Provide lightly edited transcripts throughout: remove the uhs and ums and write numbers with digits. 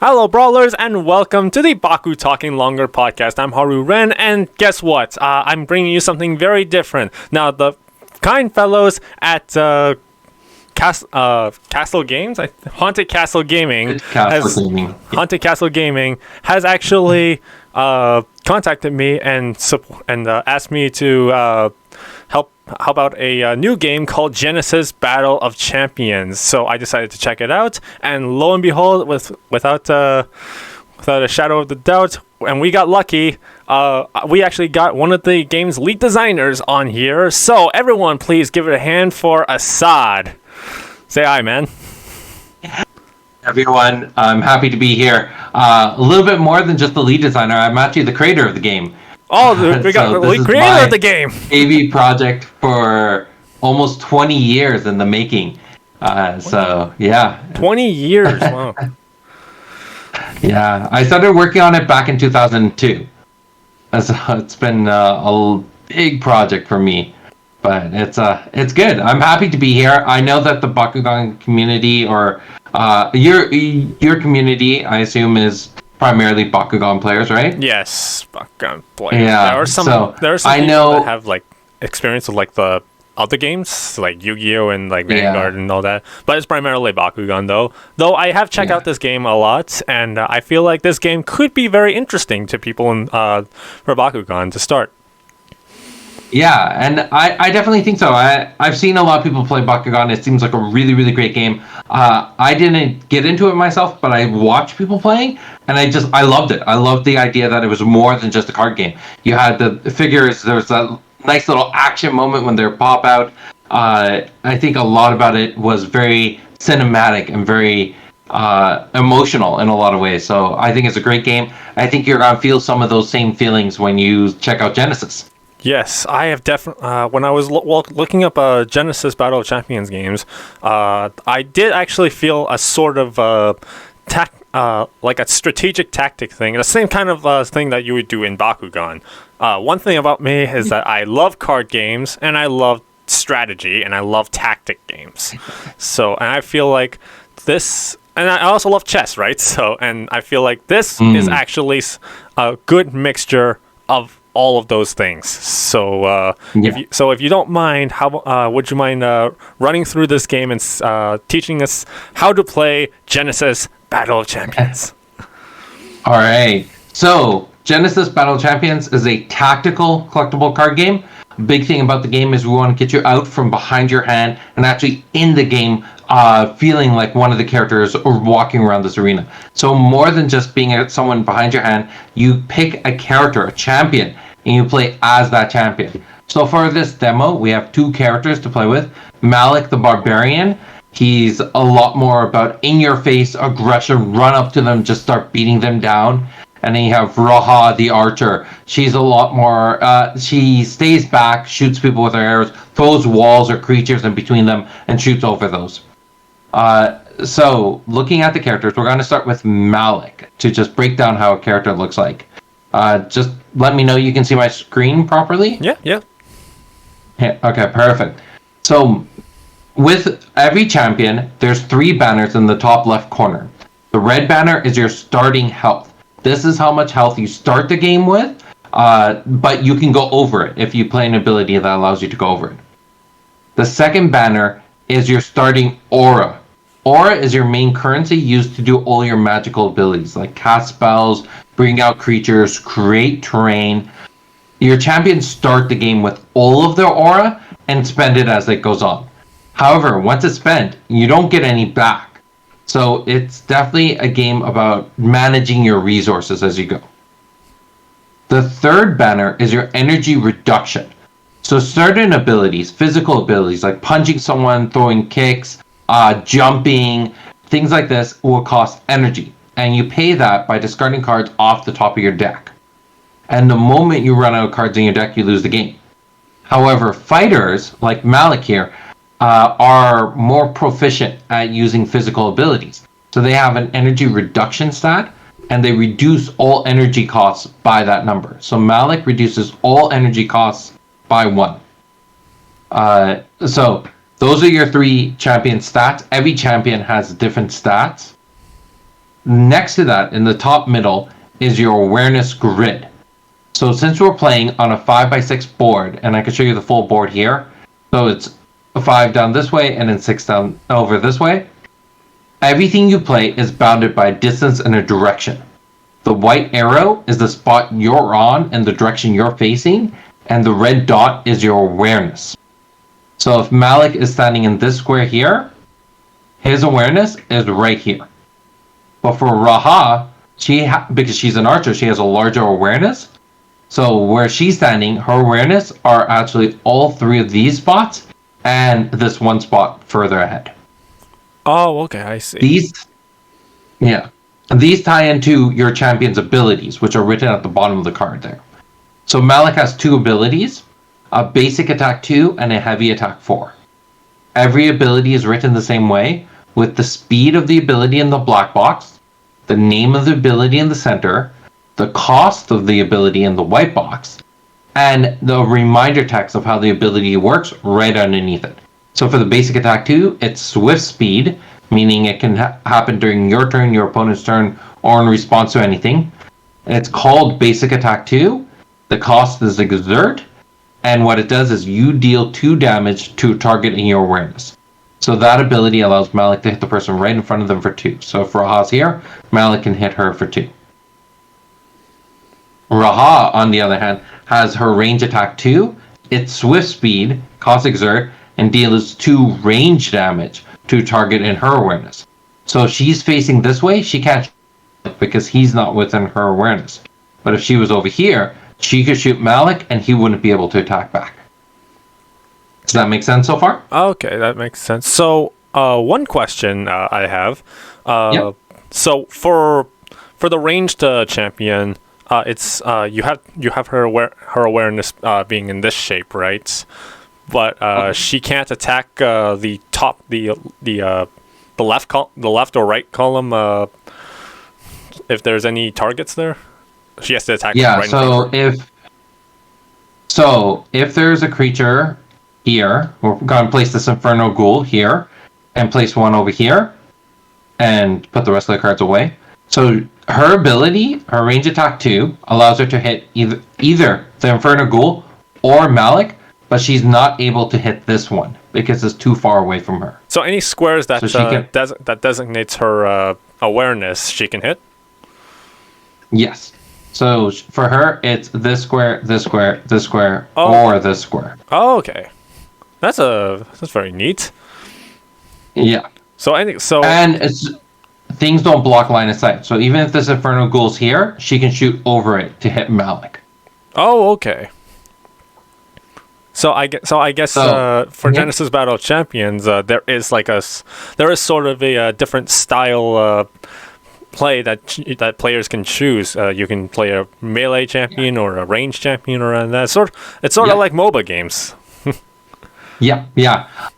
Hello, Brawlers, and welcome to the BakuTalking Longer Podcast. I'm Haru Ren, and guess what? I'm bringing you something very different. Now, the kind fellows at Castle Games, Haunted Castle Gaming, Haunted Castle Gaming has actually contacted me and asked me to help out a new game called Genesis Battle of Champions. So I decided to check it out, and lo and behold, without a shadow of the doubt, and we got lucky. We actually got one of the game's lead designers on here. So everyone, please give it a hand for Assad. Say hi, man. Everyone, I'm happy to be here. A little bit more than just the lead designer. I'm actually the creator of the game. Oh, we got the lead creator of the game. AV project for almost 20 years in the making. So, yeah. 20 years, wow. Yeah, I started working on it back in 2002. So it's been a big project for me. But it's good. I'm happy to be here. I know that the Bakugan community, or your community, I assume, is primarily Bakugan players, right? Yes, Bakugan players. Yeah. There are some people that have like experience with like the other games, like Yu-Gi-Oh and like Vanguard and all that. But it's primarily Bakugan, though. Though I have checked out this game a lot, and I feel like this game could be very interesting to people for Bakugan to start. Yeah, and I definitely think so. I've seen a lot of people play Bakugan. It seems like a really, really great game. I didn't get into it myself, but I watched people playing, and I loved it. I loved the idea that it was more than just a card game. You had the figures. There was that nice little action moment when they pop out. I think a lot about it was very cinematic and very emotional in a lot of ways. So I think it's a great game. I think you're going to feel some of those same feelings when you check out Genesis. Yes, I have definitely. When I was looking up Genesis Battle of Champions games, I did actually feel a sort of like a strategic tactic thing, the same kind of thing that you would do in Bakugan. One thing about me is that I love card games, and I love strategy, and I love tactic games. So, and I feel like this, and I also love chess, right? So, and I feel like this is actually a good mixture of all of those things. So, if you don't mind, how would you mind running through this game and teaching us how to play Genesis Battle of Champions? All right. So, Genesis Battle of Champions is a tactical collectible card game. Big thing about the game is we want to get you out from behind your hand and actually in the game, feeling like one of the characters or walking around this arena. So more than just being someone behind your hand, you pick a character, a champion, and you play as that champion. So for this demo, we have two characters to play with. Malik the Barbarian. He's a lot more about in-your-face aggression, run up to them, just start beating them down. And then you have Raha the Archer. She's a lot more, she stays back, shoots people with her arrows, throws walls or creatures in between them, and shoots over those. So, looking at the characters, we're going to start with Malik to just break down how a character looks like. Just let me know you can see my screen properly. Yeah. Okay, perfect. So, with every champion, there's 3 banners in the top left corner. The red banner is your starting health. This is how much health you start the game with, but you can go over it if you play an ability that allows you to go over it. The second banner is your starting aura. Aura is your main currency used to do all your magical abilities, like cast spells, bring out creatures, create terrain. Your champions start the game with all of their aura and spend it as it goes on. However, once it's spent, you don't get any back. So it's definitely a game about managing your resources as you go. The third banner is your energy reduction. So certain abilities, physical abilities like punching someone, throwing kicks, jumping, things like this will cost energy. And you pay that by discarding cards off the top of your deck. And the moment you run out of cards in your deck, you lose the game. However, fighters like Malik here are more proficient at using physical abilities. So they have an energy reduction stat, and they reduce all energy costs by that number. So Malik reduces all energy costs by 1. So those are your 3 champion stats. Every champion has different stats. next to that, in the top middle, is your awareness grid. So since we're playing on a 5x6 board, and I can show you the full board here, so it's 5 down this way and then 6 down over this way, everything you play is bounded by a distance and a direction. The white arrow is the spot you're on and the direction you're facing, and the red dot is your awareness. So if Malik is standing in this square here, his awareness is right here. But for Raha, because she's an archer, she has a larger awareness. So where she's standing, her awareness are actually all 3 of these spots and this one spot further ahead. Oh, okay, I see. These tie into your champion's abilities, which are written at the bottom of the card there. So Malik has 2 abilities, a basic attack 2 and a heavy attack 4. Every ability is written the same way, with the speed of the ability in the black box, the name of the ability in the center, the cost of the ability in the white box, and the reminder text of how the ability works right underneath it. So for the basic attack 2, it's swift speed, meaning it can happen during your turn, your opponent's turn, or in response to anything. And it's called basic attack 2. The cost is exert, and what it does is you deal 2 damage to a target in your awareness. So that ability allows Malik to hit the person right in front of them for 2. So if Raha's here, Malik can hit her for 2. Raha, on the other hand, has her range attack 2, its swift speed, cost exert, and deals 2 range damage to target in her awareness. So if she's facing this way, she can't shoot because he's not within her awareness. But if she was over here, she could shoot Malik and he wouldn't be able to attack back. Does that make sense so far? Okay, that makes sense. So, one question I have. So for the ranged champion, it's you have her awareness being in this shape, right? But she can't attack the left or right column if there's any targets there. She has to attack. Yeah. So if there's a creature here, we're going to place this Inferno Ghoul here, and place one over here, and put the rest of the cards away. So her ability, her range attack 2, allows her to hit either the Inferno Ghoul or Malik, but she's not able to hit this one because it's too far away from her. So any squares that that designates her awareness, she can hit? Yes. So for her, it's this square, this square, this square, or this square. Oh, okay. That's very neat. Yeah. And things don't block line of sight. So even if this Inferno Ghoul's here, she can shoot over it to hit Malik. Oh, okay. So I guess for Genesis Battle of Champions, there is sort of a different style play that players can choose. You can play a melee champion or a range champion or that sort. It's sort of like MOBA games. Yeah.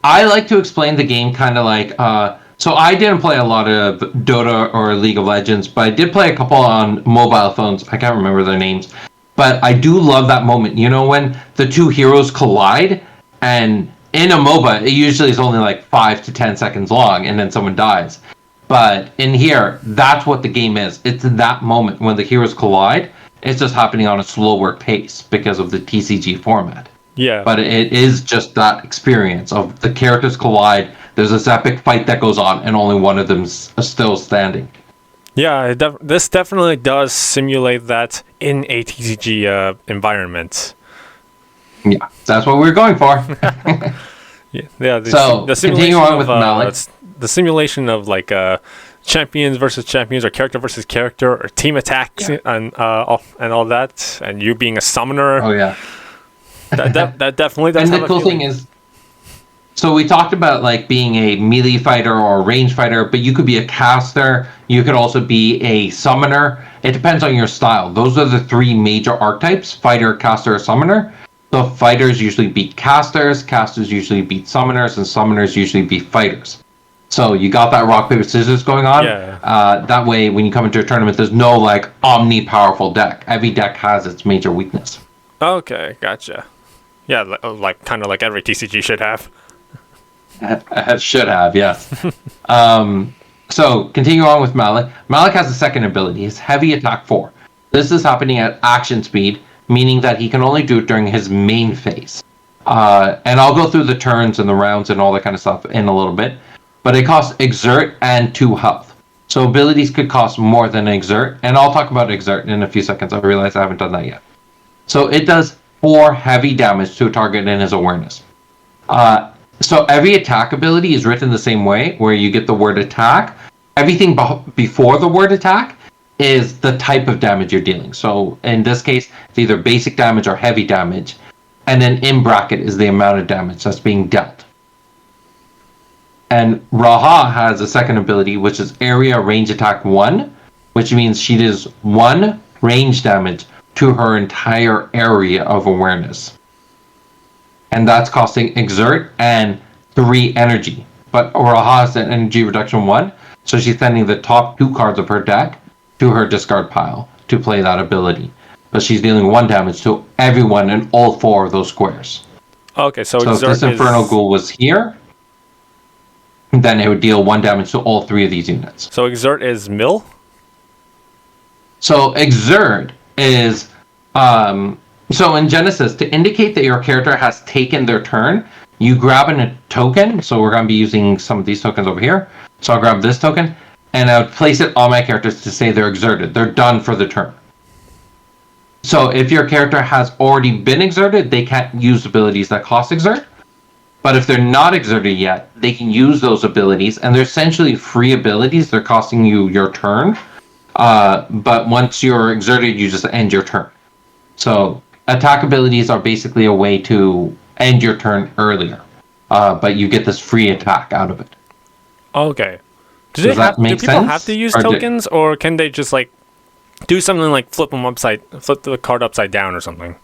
I like to explain the game kind of like. So I didn't play a lot of Dota or League of Legends, but I did play a couple on mobile phones. I can't remember their names. But I do love that moment. You know, when the two heroes collide, and in a MOBA, it usually is only like 5 to 10 seconds long, and then someone dies. But in here, that's what the game is. It's that moment when the heroes collide. It's just happening on a slower pace because of the TCG format. Yeah. But it is just that experience of the characters collide. There's this epic fight that goes on, and only one of them's still standing. Yeah, this definitely does simulate that in a TCG environment. Yeah, that's what we're going for. The simulation on with Malik. The simulation of like champions versus champions, or character versus character, or team attacks, and all that, and you being a summoner. Oh yeah. That definitely does. And the cool thing is, so we talked about like being a melee fighter or a range fighter, but you could be a caster. You could also be a summoner. It depends on your style. Those are the 3 major archetypes: fighter, caster, summoner. So fighters usually beat casters usually beat summoners, and summoners usually beat fighters. So you got that rock, paper, scissors going on. Yeah. That way, when you come into a tournament, there's no like omni-powerful deck. Every deck has its major weakness. Okay, gotcha. Yeah, like kind of like every TCG should have. Should have, yes. So, continue on with Malik. Malik has a second ability, his Heavy Attack 4. This is happening at action speed, meaning that he can only do it during his main phase. And I'll go through the turns and the rounds and all that kind of stuff in a little bit. But it costs Exert and 2 health. So abilities could cost more than Exert. And I'll talk about Exert in a few seconds. I realize I haven't done that yet. So it does 4 heavy damage to a target in his awareness. So every attack ability is written the same way, where you get the word attack. Everything before the word attack is the type of damage you're dealing. So in this case, it's either basic damage or heavy damage. And then in bracket is the amount of damage that's being dealt. And Raha has a second ability, which is Area Range Attack 1, which means she does 1 range damage to her entire area of awareness. And that's costing Exert and 3 energy. But Raha has an energy reduction 1, so she's sending the top 2 cards of her deck to her discard pile to play that ability. But she's dealing 1 damage to everyone in all 4 of those squares. Okay, so if this Infernal Ghoul was here, then it would deal 1 damage to all 3 of these units. So Exert is mill? So Exert is... so in Genesis, to indicate that your character has taken their turn, you grab a token. So we're going to be using some of these tokens over here. So I'll grab this token, and I would place it on my characters to say they're exerted. They're done for the turn. So if your character has already been exerted, they can't use abilities that cost exert. But if they're not exerted yet, they can use those abilities, and they're essentially free abilities. They're costing you your turn. But once you're exerted, you just end your turn. So attack abilities are basically a way to end your turn earlier. But you get this free attack out of it. Okay. Do people have to use tokens, or can they just like do something like flip the card upside down or something?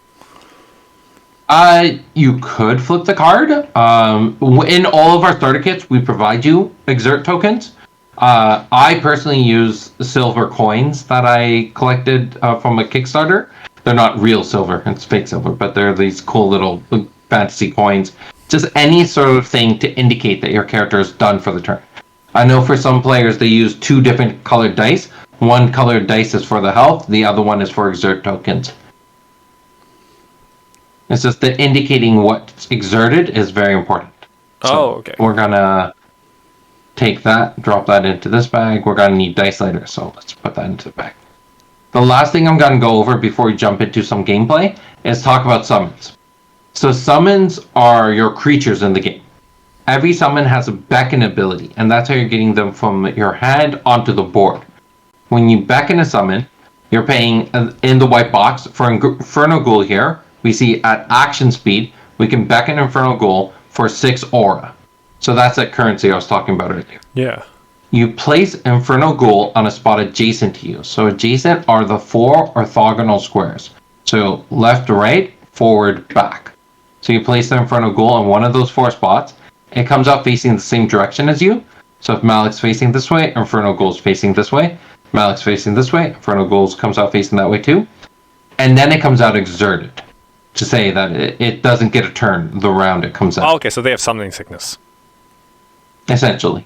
You could flip the card. In all of our starter kits, we provide you exert tokens. I personally use silver coins that I collected from a Kickstarter. They're not real silver, it's fake silver, but they're these cool little fantasy coins. Just any sort of thing to indicate that your character is done for the turn. I know for some players they use 2 different colored dice. One colored dice is for the health, the other one is for exert tokens. It's just that indicating what's exerted is very important. So okay. We're gonna take that, drop that into this bag. We're gonna need dice later, so let's put that into the bag. The last thing I'm gonna go over before we jump into some gameplay is talk about summons. So summons are your creatures in the game. Every summon has a beckon ability, and that's how you're getting them from your hand onto the board. When you beckon a summon, you're paying in the white box for Infernal Ghoul here. We see at action speed, we can beckon Infernal Ghoul for 6 aura. So that's that currency I was talking about earlier. Yeah. You place Infernal Ghoul on a spot adjacent to you. So adjacent are the 4 orthogonal squares. So left to right, forward, back. So you place the Infernal Ghoul on one of those 4 spots. It comes out facing the same direction as you. So if Malik's facing this way, Infernal Ghoul's facing this way. Malik's facing this way, Infernal Ghoul's comes out facing that way too. And then it comes out exerted. To say that it doesn't get a turn the round it comes out. Oh, okay, so they have summoning sickness. Essentially.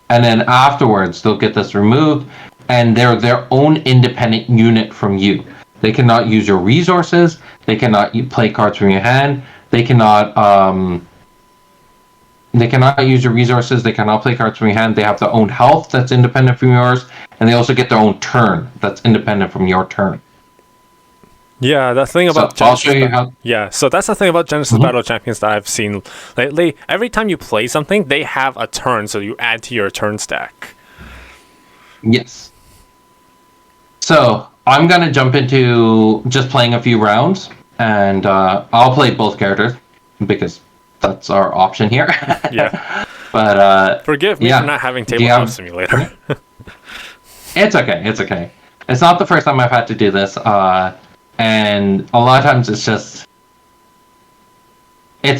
And then afterwards, they'll get this removed, and they're their own independent unit from you. They cannot use your resources. They cannot play cards from your hand. They cannot use your resources. They cannot play cards from your hand. They have their own health that's independent from yours, and they also get their own turn that's independent from your turn. Yeah, the thing about I'll show you how. Yeah, so that's the thing about Genesis Battle Champions that I've seen lately. Every time you play something, they have a turn, so you add to your turn stack. Yes. So I'm gonna jump into just playing a few rounds, and I'll play both characters because that's our option here. Yeah. But forgive me for not having Tabletop Simulator. It's okay. It's okay. It's not the first time I've had to do this. And a lot of times it's a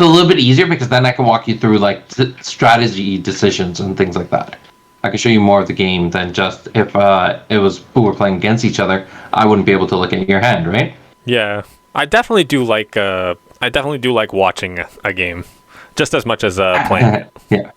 little bit easier because then I can walk you through like strategy decisions and things like that. I can show you more of the game than just if it was who were playing against each other. I wouldn't be able to look at your hand, right? Yeah, I definitely do like watching a game just as much as playing it. Yeah.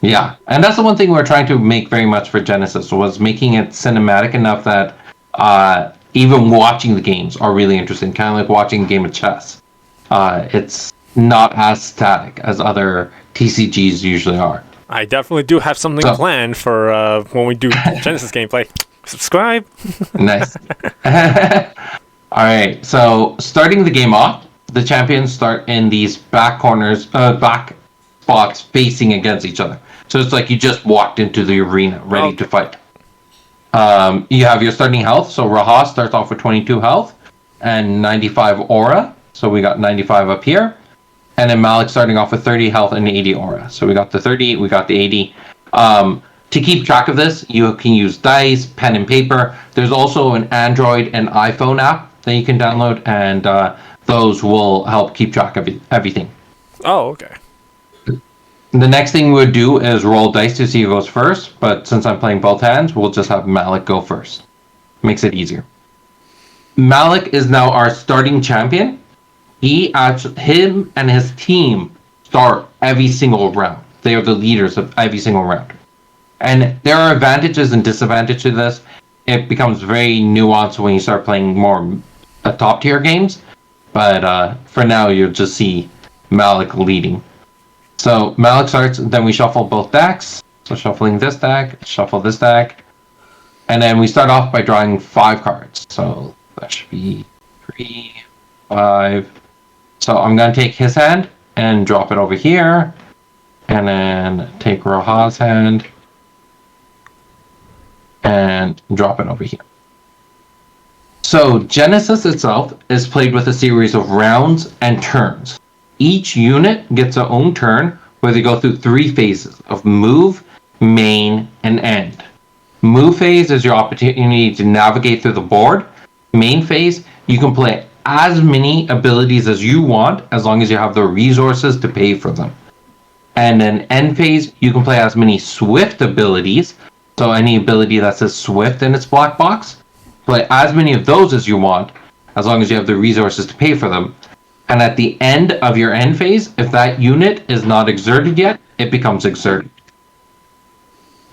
Yeah, and that's the one thing we're trying to make very much for Genesis, was making it cinematic enough that even watching the games are really interesting, kind of like watching a game of chess. It's not as static as other TCGs usually are. I definitely do have something planned for when we do Genesis gameplay. Subscribe. Nice. All right, so starting the game off, the champions start in these back corners, back spots facing against each other. So it's like you just walked into the arena ready to fight. You have your starting health. So Raha starts off with 22 health and 95 aura. So we got 95 up here. And then Malik starting off with 30 health and 80 aura. So we got the 30, we got the 80. To keep track of this, you can use dice, pen and paper. There's also an Android and iPhone app that you can download, and those will help keep track of everything. Oh, okay. The next thing we would do is roll dice to see who goes first, but since I'm playing both hands, we'll just have Malik go first. Makes it easier. Malik is now our starting champion. Him and his team start every single round. They are the leaders of every single round. And there are advantages and disadvantages to this. It becomes very nuanced when you start playing more top tier games. But for now, you'll just see Malik leading. So Malik starts, then we shuffle both decks. So shuffling this deck, shuffle this deck. And then we start off by drawing 5 cards. So that should be 3, 5. So I'm going to take his hand and drop it over here. And then take Raha's hand and drop it over here. So Genesis itself is played with a series of rounds and turns. Each unit gets their own turn where they go through 3 phases of move, main, and end. Move phase is your opportunity to navigate through the board. Main phase, you can play as many abilities as you want as long as you have the resources to pay for them. And then end phase, you can play as many swift abilities. So any ability that says swift in its black box, play as many of those as you want, as long as you have the resources to pay for them. And at the end of your end phase, if that unit is not exerted yet, it becomes exerted.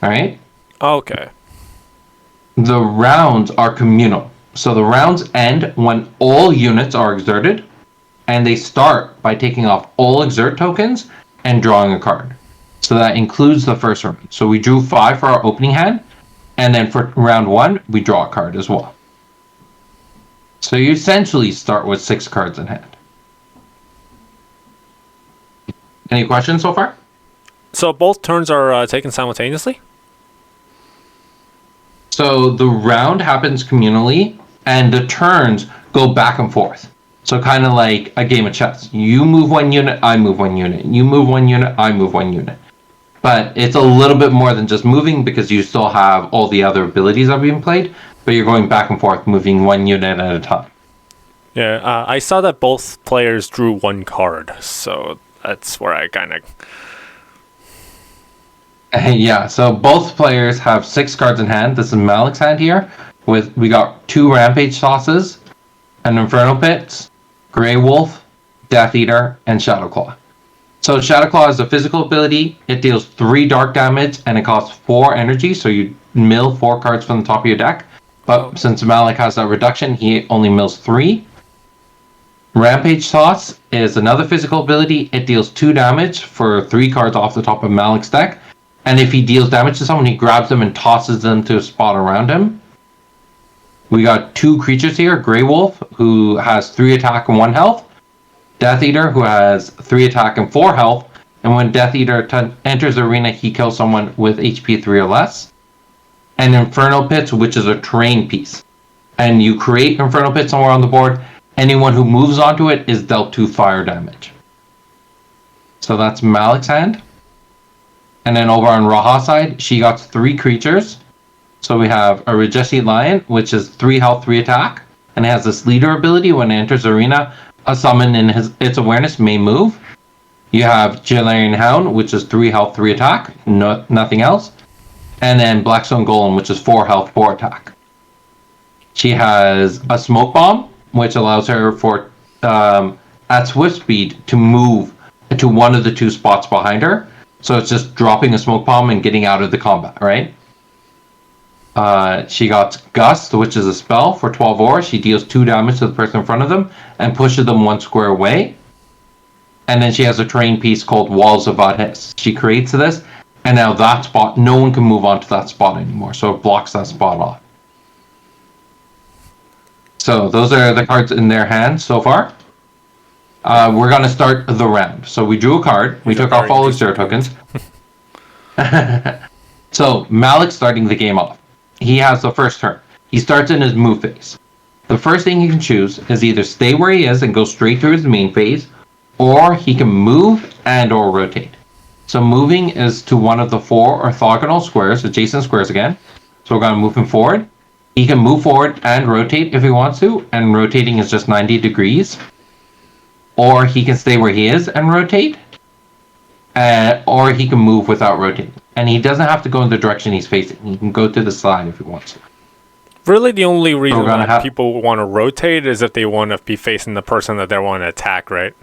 Alright? Okay. The rounds are communal. So the rounds end when all units are exerted, and they start by taking off all exert tokens and drawing a card. So that includes the first round. So we drew 5 for our opening hand, and then for round 1, we draw a card as well. So you essentially start with 6 cards in hand. Any questions so far? So both turns are taken simultaneously? So the round happens communally, and the turns go back and forth. So kind of like a game of chess. You move 1 unit, I move 1 unit. You move 1 unit, I move 1 unit. But it's a little bit more than just moving because you still have all the other abilities that are being played, but you're going back and forth, moving 1 unit at a time. Yeah, I saw that both players drew 1 card, so that's where I kind of... Yeah, so both players have 6 cards in hand. This is Malik's hand here. We got 2 Rampage Tosses, an Infernal Pit, Grey Wolf, Death Eater, and Shadowclaw. So Shadowclaw is a physical ability. It deals 3 dark damage, and it costs 4 energy, so you mill 4 cards from the top of your deck. But since Malik has that reduction, he only mills 3. Rampage Toss is another physical ability. It deals 2 damage for 3 cards off the top of Malik's deck. And if he deals damage to someone, he grabs them and tosses them to a spot around him. We got 2 creatures here. Grey Wolf, who has 3 attack and 1 health. Death Eater, who has 3 attack and 4 health. And when Death Eater enters the arena, he kills someone with HP 3 or less. And Infernal Pits, which is a terrain piece. And you create Infernal Pit somewhere on the board. Anyone who moves onto it is dealt 2 fire damage. So that's Malik's hand. And then over on Raha's side, she got 3 creatures. So we have a Rajesi Lion, which is 3 health, 3 attack. And it has this leader ability. When it enters the arena, a summon in its awareness may move. You have Jalarian Hound, which is 3 health, 3 attack. Nothing else. And then Blackstone Golem, which is 4 health, 4 attack. She has a Smoke Bomb, which allows her for at swift speed to move to one of the 2 spots behind her. So it's just dropping a smoke bomb and getting out of the combat, right? She got Gust, which is a spell for 12 ore. She deals 2 damage to the person in front of them and pushes them 1 square away. And then she has a terrain piece called Walls of Adhes. She creates this, and now that spot, no one can move onto that spot anymore, so it blocks that spot off. So those are the cards in their hands so far. We're going to start the round. So we drew a card. We took off all the 0 tokens. So Malik's starting the game off. He has the first turn. He starts in his move phase. The first thing he can choose is either stay where he is and go straight through his main phase, or he can move and or rotate. So moving is to one of the 4 orthogonal squares, adjacent squares again. So we're going to move him forward. He can move forward and rotate if he wants to, and rotating is just 90 degrees. Or he can stay where he is and rotate, or he can move without rotating. And he doesn't have to go in the direction he's facing. He can go to the side if he wants to. Really, the only reason why people want to rotate is if they want to be facing the person that they want to attack, right?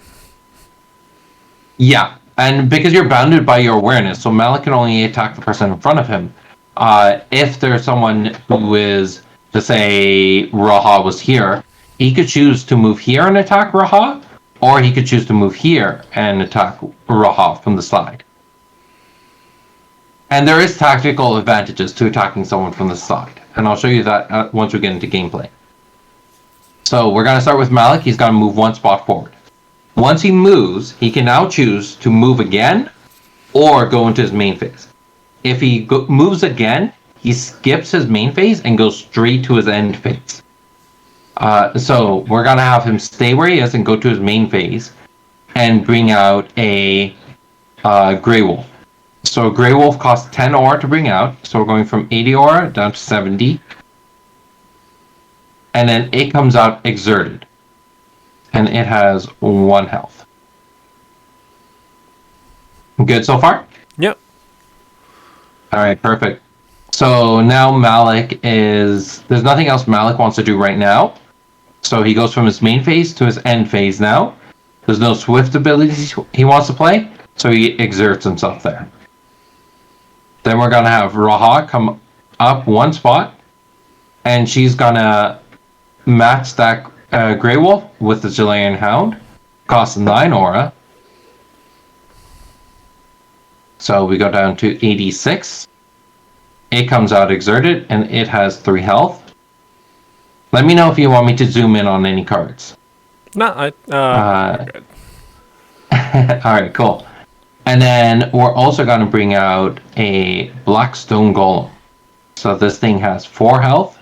Yeah, and because you're bounded by your awareness, so Malik can only attack the person in front of him. If there's someone who is, to say, Raha was here, he could choose to move here and attack Raha, or he could choose to move here and attack Raha from the side. And there is tactical advantages to attacking someone from the side, and I'll show you that once we get into gameplay. So we're going to start with Malik. He's going to move 1 spot forward. Once he moves, he can now choose to move again or go into his main phase. If he moves again, he skips his main phase and goes straight to his end phase. So we're going to have him stay where he is and go to his main phase and bring out a Grey Wolf. So Grey Wolf costs 10 ore to bring out. So we're going from 80 ore down to 70. And then it comes out Exerted. And it has 1 health. Good so far? Yep. Alright, perfect. So now Malik is... There's nothing else Malik wants to do right now. So he goes from his main phase to his end phase now. There's no Swift abilities he wants to play, so he exerts himself there. Then we're going to have Raha come up 1 spot, and she's going to match that Grey Wolf with the Chilean Hound. Costs 9 aura. So we go down to 86. It comes out Exerted, and it has 3 health. Let me know if you want me to zoom in on any cards. No, good. Alright, cool. And then we're also going to bring out a Black Stone Golem. So this thing has 4 health.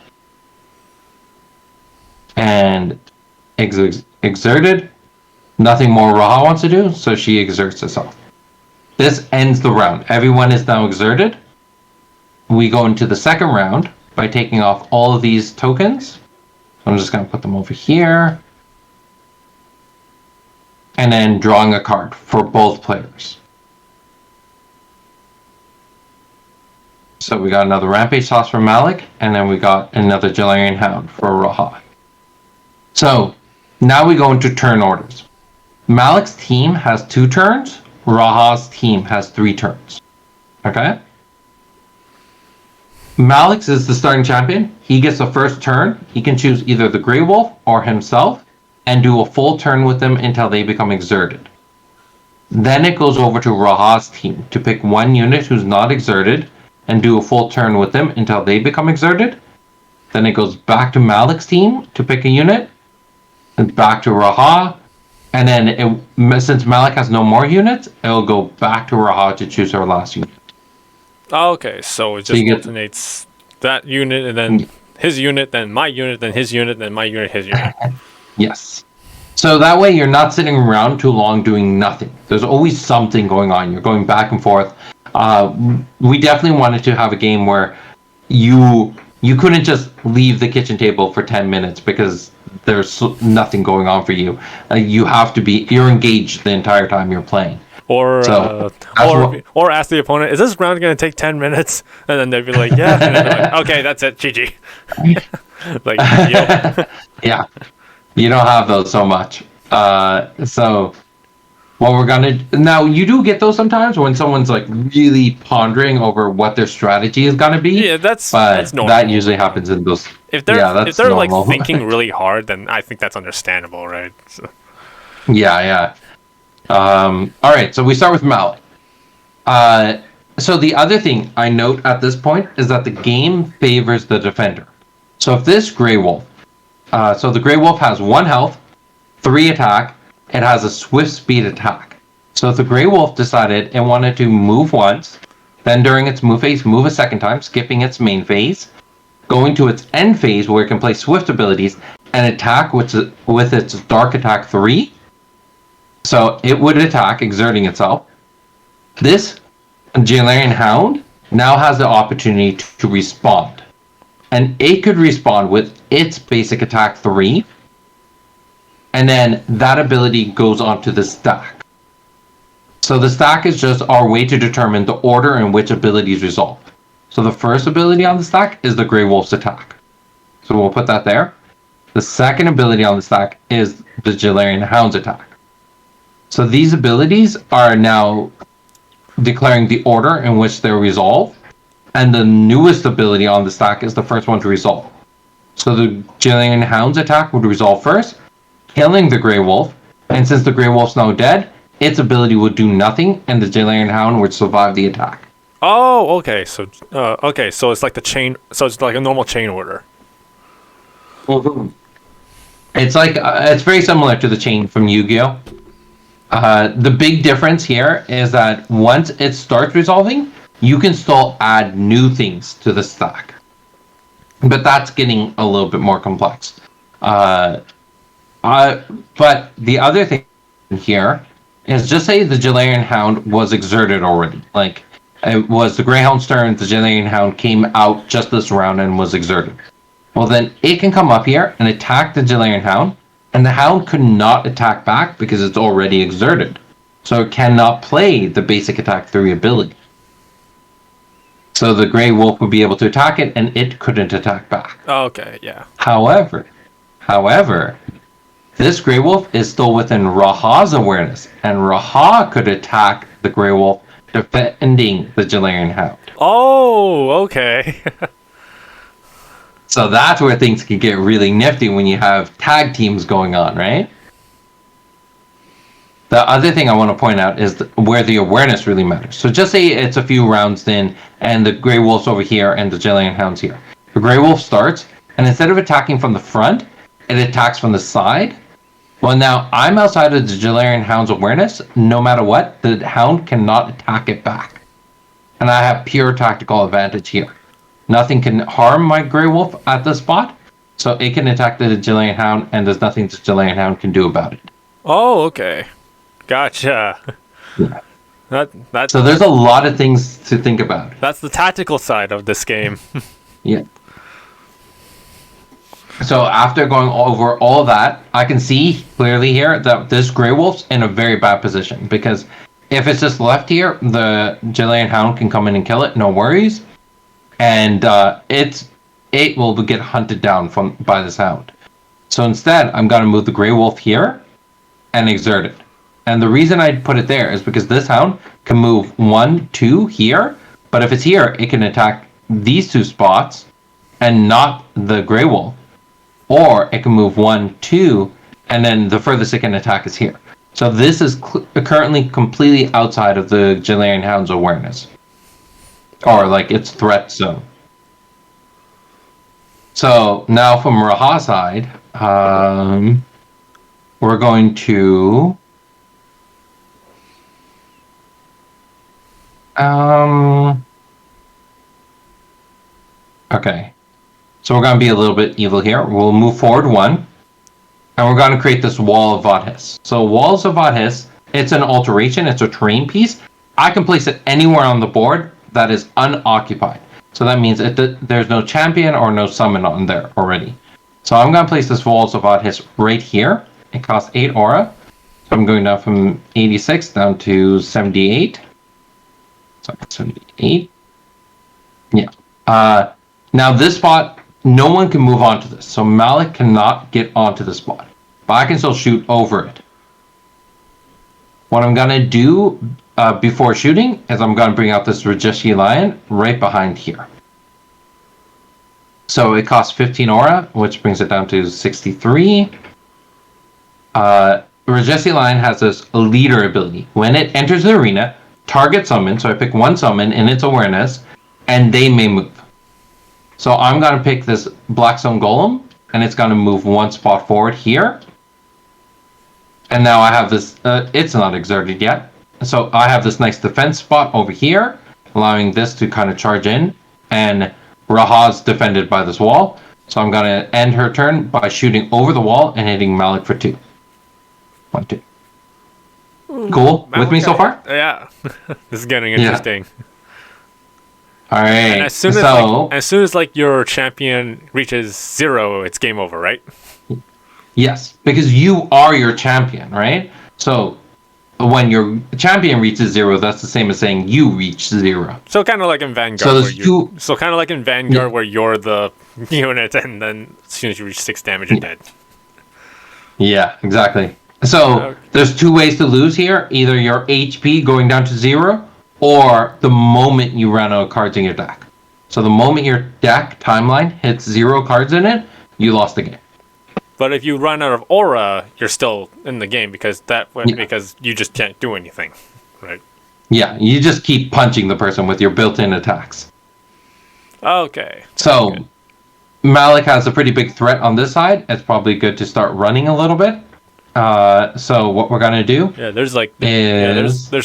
And Exerted. Nothing more Raha wants to do, so she exerts herself. This ends the round. Everyone is now exerted. We go into the second round by taking off all of these tokens. I'm just going to put them over here. And then drawing a card for both players. So we got another Rampage Toss for Malik, and then we got another Chilean Hound for Raha. So now we go into turn orders. Malik's team has 2 turns. Raha's team has 3 turns. Okay? Malik's is the starting champion. He gets the first turn. He can choose either the Grey Wolf or himself and do a full turn with them until they become exerted. Then it goes over to Raha's team to pick 1 unit who's not exerted and do a full turn with them until they become exerted. Then it goes back to Malik's team to pick a unit and back to Raha. And then since Malik has no more units, it'll go back to Raha to choose her last unit. Okay, so it just alternates that unit and then his unit, then my unit, then his unit, then my unit, his unit. Yes. So that way you're not sitting around too long doing nothing. There's always something going on. You're going back and forth. We definitely wanted to have a game where you couldn't just leave the kitchen table for 10 minutes because there's nothing going on for you. You're engaged the entire time you're playing. Or ask the opponent, is this round going to take 10 minutes? And then they'd be like, yeah. And then they're like, okay, that's it, GG. Like, yo. Yeah. You don't have those so much. So what we're gonna now, you do get those sometimes when someone's like really pondering over what their strategy is gonna be. Yeah, that's normal. That usually happens in those. If they're that's like normal. thinking really hard, then I think that's understandable, right? So. Yeah. All right, so we start with Malik. So the other thing I note at this point is that the game favors the defender. So if this Grey Wolf, so the Grey Wolf has 1 health, 3 attack, it has a swift speed attack. So if the Grey Wolf decided it wanted to move once, then during its move phase, move a second time, skipping its main phase, going to its end phase where it can play swift abilities and attack with its dark attack 3. So it would attack, exerting itself. This Jailarian Hound now has the opportunity to respond. And it could respond with its basic attack 3. And then that ability goes onto the stack. So the stack is just our way to determine the order in which abilities resolve. So the first ability on the stack is the Grey Wolf's attack. So we'll put that there. The second ability on the stack is the Jailarian Hound's attack. So these abilities are now declaring the order in which they're resolved, and the newest ability on the stack is the first one to resolve. So the Jailarian Hound's attack would resolve first, killing the Grey Wolf, and since the Grey Wolf's now dead, its ability would do nothing, and the Jailarian Hound would survive the attack. Oh, okay. So it's like the chain. So it's like a normal chain order. Mm-hmm. It's like it's very similar to the chain from Yu-Gi-Oh! The big difference here is that once it starts resolving, you can still add new things to the stack. But that's getting a little bit more complex. But the other thing here is, just say the Jailarian Hound was exerted already. Like, it was the Greyhound's turn, the Jailarian Hound came out just this round and was exerted. Well, then it can come up here and attack the Jailarian Hound, and the Hound could not attack back because it's already exerted. So it cannot play the basic attack 3 ability. So the Grey Wolf would be able to attack it, and it couldn't attack back. Okay, yeah. However, this Grey Wolf is still within Raha's awareness, and Raha could attack the Grey Wolf, defending the Jailarian Hound. Oh, okay. So that's where things can get really nifty when you have tag teams going on, right? The other thing I want to point out is where the awareness really matters. So just say it's a few rounds in, and the Grey Wolf's over here, and the Jailarian Hound's here. The Grey Wolf starts, and instead of attacking from the front, it attacks from the side. Well, now I'm outside of the Jailarian Hound's awareness. No matter what, the Hound cannot attack it back. And I have pure tactical advantage here. Nothing can harm my Grey Wolf at this spot, so it can attack the Jailarian Hound, and there's nothing the Jailarian Hound can do about it. Oh, okay. Gotcha. Yeah. That. So there's a lot of things to think about. That's the tactical side of this game. Yeah. So after going over all that, I can see clearly here that this Grey Wolf's in a very bad position, because if it's just left here, the Jailarian Hound can come in and kill it, no worries. And it will get hunted down by this Hound. So instead, I'm going to move the Grey Wolf here and exert it. And the reason I put it there is because this Hound can move 1, 2 here, but if it's here, it can attack these 2 spots and not the Grey Wolf. Or it can move 1, 2, and then the furthest it can attack is here. So this is currently completely outside of the Jailarian Hound's awareness. Or like its threat zone. So now from Raha's side, we're going to okay. So we're going to be a little bit evil here. We'll move forward 1, and we're going to create this Wall of Vadhis. So Walls of Vadhis, it's an alteration, it's a terrain piece. I can place it anywhere on the board that is unoccupied. So that means there's no champion or no summon on there already. So I'm going to place this Walls of Vadhis right here. It costs 8 aura. So I'm going down from 86 down to 78. So 78. Yeah. Now this spot, no one can move onto this. So Malik cannot get onto the spot. But I can still shoot over it. What I'm gonna do before shooting is I'm gonna bring out this Rajeshi Lion right behind here. So it costs 15 aura, which brings it down to 63. Rajeshi Lion has this leader ability. When it enters the arena, target summon, so I pick one summon in its awareness, and they may move. So I'm going to pick this Blackstone Golem, and it's going to move one spot forward here. And now I have this, it's not exerted yet. So I have this nice defense spot over here, allowing this to kind of charge in. And Raha's defended by this wall. So I'm going to end her turn by shooting over the wall and hitting Malik for 2. 1, 2. Cool? With me so far? Yeah. This is getting interesting. All right. And as soon as your champion reaches 0, it's game over, right? Yes, because you are your champion, right? So when your champion reaches 0, that's the same as saying you reach 0. So kind of like in Vanguard, where you're the unit, and then as soon as you reach 6 damage, you're dead. Yeah, exactly. So there's 2 ways to lose here: either your HP going down to 0, or the moment you run out of cards in your deck. So the moment your deck timeline hits 0 cards in it, you lost the game. But if you run out of aura, you're still in the game because you just can't do anything, right? Yeah, you just keep punching the person with your built-in attacks. Okay. So Malik has a pretty big threat on this side. It's probably good to start running a little bit. So what we're gonna do? Yeah, there's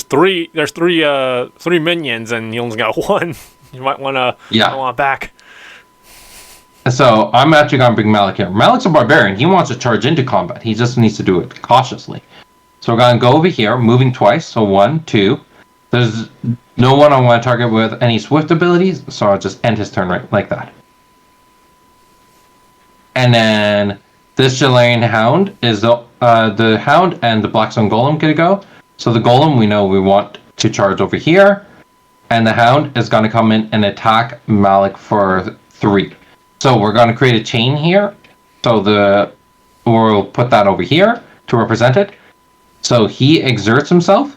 three minions, and you only got 1. You might wanna back. So I'm actually going to bring Malik here. Malik's a barbarian. He wants to charge into combat. He just needs to do it cautiously. So we're going to go over here, moving twice. So 1, 2. There's no one I want to target with any swift abilities, so I'll just end his turn right like that. And then this Galarian Hound is the Hound and the Blackstone Golem going to go. So the Golem, we know we want to charge over here. And the Hound is going to come in and attack Malik for 3. So we're going to create a chain here. So we'll put that over here to represent it. So he exerts himself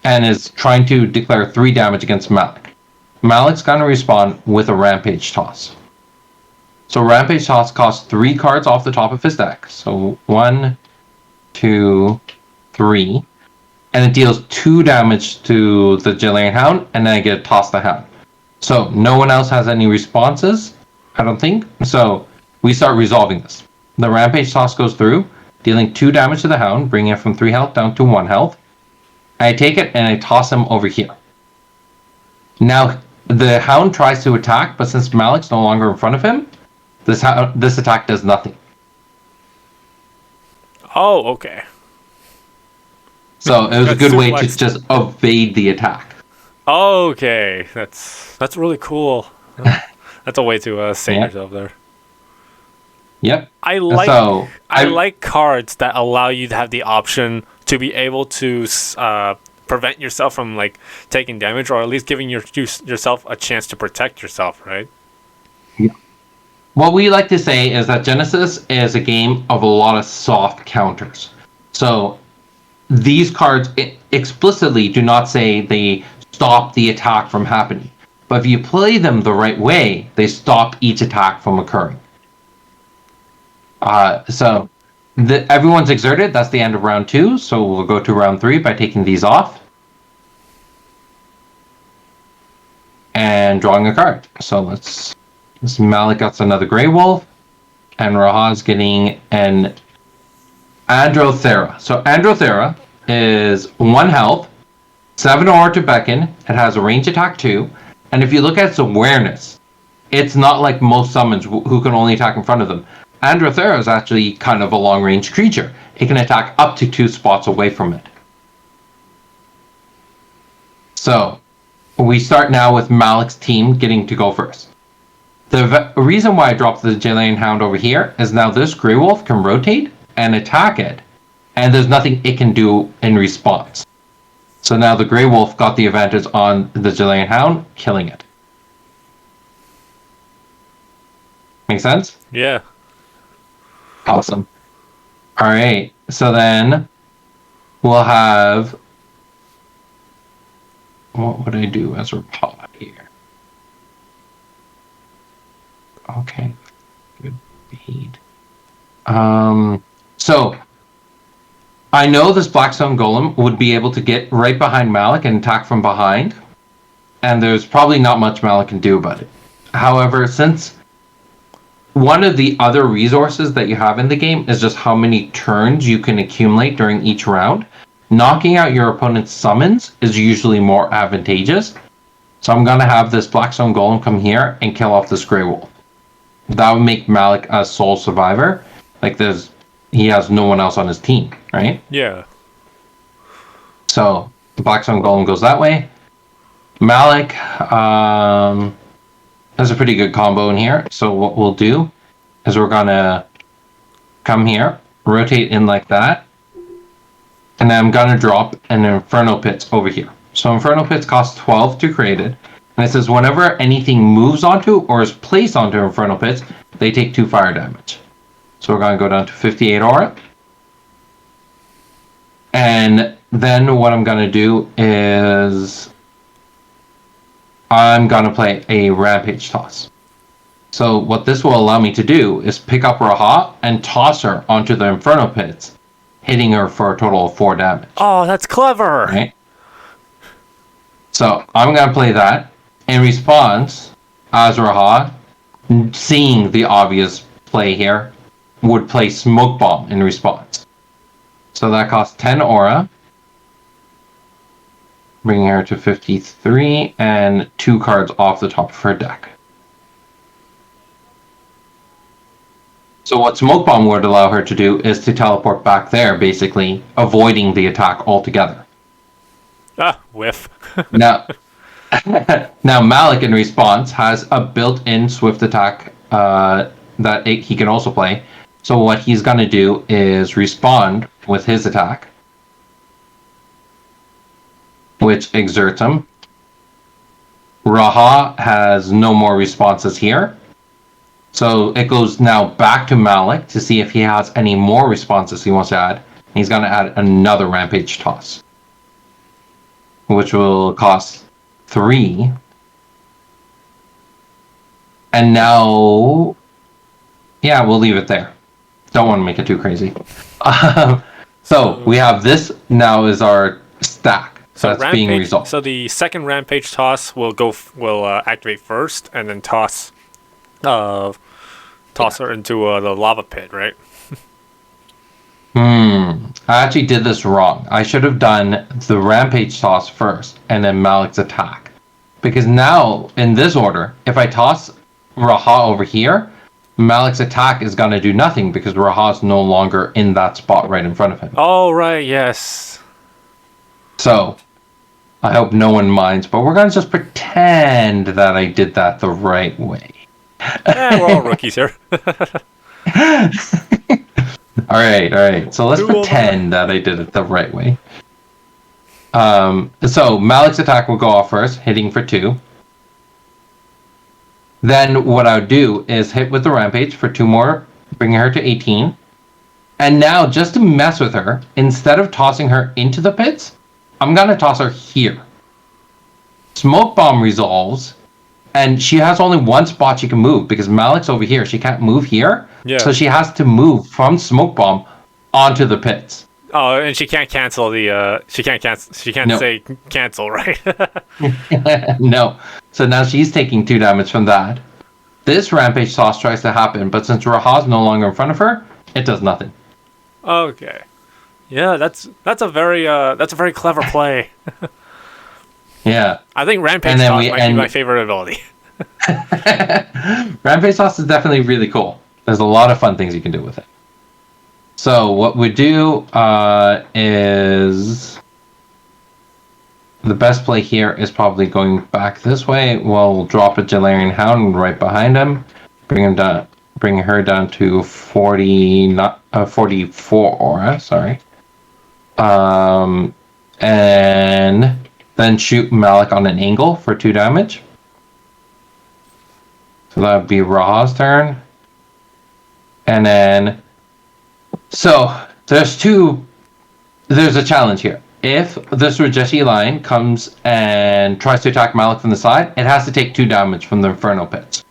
and is trying to declare 3 damage against Malik. Malik's going to respond with a Rampage Toss. So Rampage Toss costs 3 cards off the top of his deck. So 1, 2, 3. And it deals 2 damage to the Galarian Hound, and then I get to toss the Hound. So no one else has any responses, I don't think. So we start resolving this. The Rampage Toss goes through, dealing 2 damage to the Hound, bringing it from 3 health down to 1 health. I take it and I toss him over here. Now, the Hound tries to attack, but since Malik's no longer in front of him, this attack does nothing. Oh, okay. So it was a good way to just evade the attack. Okay, that's really cool. That's a way to save yourself there. Yep. I like cards that allow you to have the option to be able to prevent yourself from taking damage, or at least giving yourself a chance to protect yourself, right? Yeah. What we like to say is that Genesis is a game of a lot of soft counters. So these cards explicitly do not say they stop the attack from happening. But if you play them the right way, they stop each attack from occurring. So everyone's exerted. That's the end of round 2. So we'll go to round 3 by taking these off. And drawing a card. So this Malik gets another Grey Wolf. And Raha's getting an Androthera. So Androthera is 1 health, 7 aura to beckon. It has a range attack 2. And if you look at its awareness, it's not like most summons who can only attack in front of them. Androthera is actually kind of a long-range creature. It can attack up to 2 spots away from it. So, we start now with Malik's team getting to go first. The reason why I dropped the Galarian Hound over here is now this Grey Wolf can rotate and attack it, and there's nothing it can do in response. So now the Grey Wolf got the advantage on the Galarian Hound, killing it. Make sense? Yeah. Awesome. Alright, so then we'll have... What would I do as Raha here? Okay. Good bead. So, I know this Blackstone Golem would be able to get right behind Malik and attack from behind. And there's probably not much Malik can do about it. However, since one of the other resources that you have in the game is just how many turns you can accumulate during each round, knocking out your opponent's summons is usually more advantageous. So I'm going to have this Blackstone Golem come here and kill off this Grey Wolf. That would make Malik a sole survivor. Like, he has no one else on his team, right? Yeah. So the Blackstone Golem goes that way. Malik has a pretty good combo in here. So what we'll do is we're going to come here, rotate in like that. And then I'm going to drop an Inferno Pits over here. So Inferno Pits cost 12 to create it. And it says whenever anything moves onto or is placed onto Inferno Pits, they take 2 fire damage. So we're going to go down to 58 aura. And then what I'm going to do is I'm going to play a Rampage Toss. So what this will allow me to do is pick up Raha and toss her onto the Inferno Pits, hitting her for a total of 4 damage. Oh, that's clever. Right? So I'm going to play that. In response, Azraha, seeing the obvious play here, would play Smoke Bomb in response. So that costs 10 aura, bringing her to 53, and 2 cards off the top of her deck. So what Smoke Bomb would allow her to do is to teleport back there, basically avoiding the attack altogether. Ah, whiff. Now Malik in response has a built-in swift attack that he can also play. So what he's going to do is respond with his attack, which exerts him. Raha has no more responses here. So it goes now back to Malik to see if he has any more responses he wants to add. He's going to add another Rampage Toss, which will cost 3. And now, yeah, we'll leave it there. Don't want to make it too crazy. So we have this now is our stack. So that's being resolved. So the second Rampage Toss will activate first, and then toss her into the lava pit, right? I actually did this wrong. I should have done the Rampage Toss first, and then Malik's attack. Because now, in this order, if I toss Raha over here, Malik's attack is going to do nothing because Raha's no longer in that spot right in front of him. Oh, right, yes. So, I hope no one minds, but we're going to just pretend that I did that the right way. Yeah, we're all rookies here. Alright. So let's pretend that I did it the right way. So Malik's attack will go off first, hitting for 2. Then what I would do is hit with the Rampage for 2 more, bringing her to 18. And now, just to mess with her, instead of tossing her into the pits, I'm going to toss her here. Smoke Bomb resolves, and she has only one spot she can move, because Malik's over here. She can't move here, so she has to move from Smoke Bomb onto the pits. Oh, and she can't cancel the, she can't say cancel, right? No. So now she's taking 2 damage from that. This Rampage Toss tries to happen, but since Raha's no longer in front of her, it does nothing. Okay. Yeah, that's a very clever play. Yeah. I think Rampage Toss might be my favorite ability. Rampage Toss is definitely really cool. There's a lot of fun things you can do with it. So what we do is the best play here is probably going back this way. We'll drop a Jalarian Hound right behind him, bring her down to 44 aura. Sorry, and then shoot Malik on an angle for 2 damage. So that would be Raha's turn, and then. So there's 2 there's a challenge here. If this Rajeshi line comes and tries to attack Malik from the side, it has to take 2 damage from the Inferno Pits.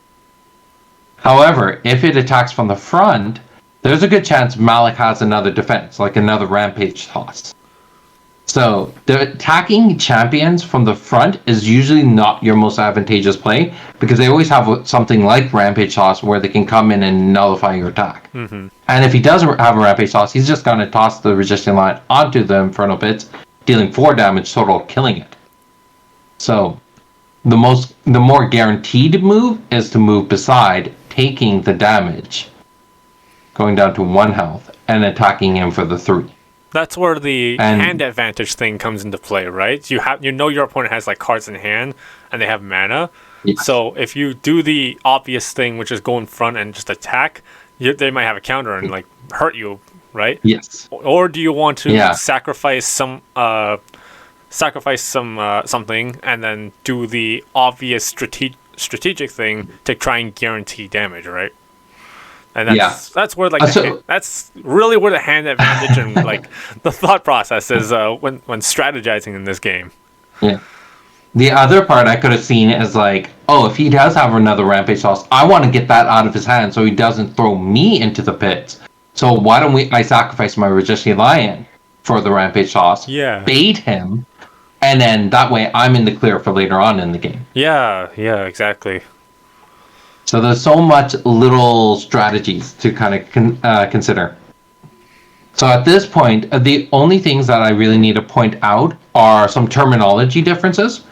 However, if it attacks from the front, there's a good chance Malik has another defense, like another Rampage Toss. So, the attacking champions from the front is usually not your most advantageous play, because they always have something like Rampage Toss where they can come in and nullify your attack. Mm-hmm. And if he does have a Rampage Toss, he's just going to toss the resisting line onto the Inferno Pits, dealing 4 damage total, killing it. So, the more guaranteed move is to move beside, taking the damage, going down to 1 health, and attacking him for the 3. That's where the hand advantage thing comes into play, right? You know your opponent has like cards in hand and they have mana. Yeah. So if you do the obvious thing, which is go in front and just attack, they might have a counter and like hurt you, right? Yes. Or do you want to sacrifice something and then do the obvious strategic thing to try and guarantee damage, right? And that's where like that's really where the hand advantage and like the thought process is when strategizing in this game. Yeah. The other part I could have seen is like, oh, if he does have another Rampage Toss, I want to get that out of his hand so he doesn't throw me into the pits. So why don't I sacrifice my Rajeshi Lion for the Rampage Toss, bait him, and then that way I'm in the clear for later on in the game. Yeah, exactly. So there's so much little strategies to kind of consider. So at this point, the only things that I really need to point out are some terminology differences.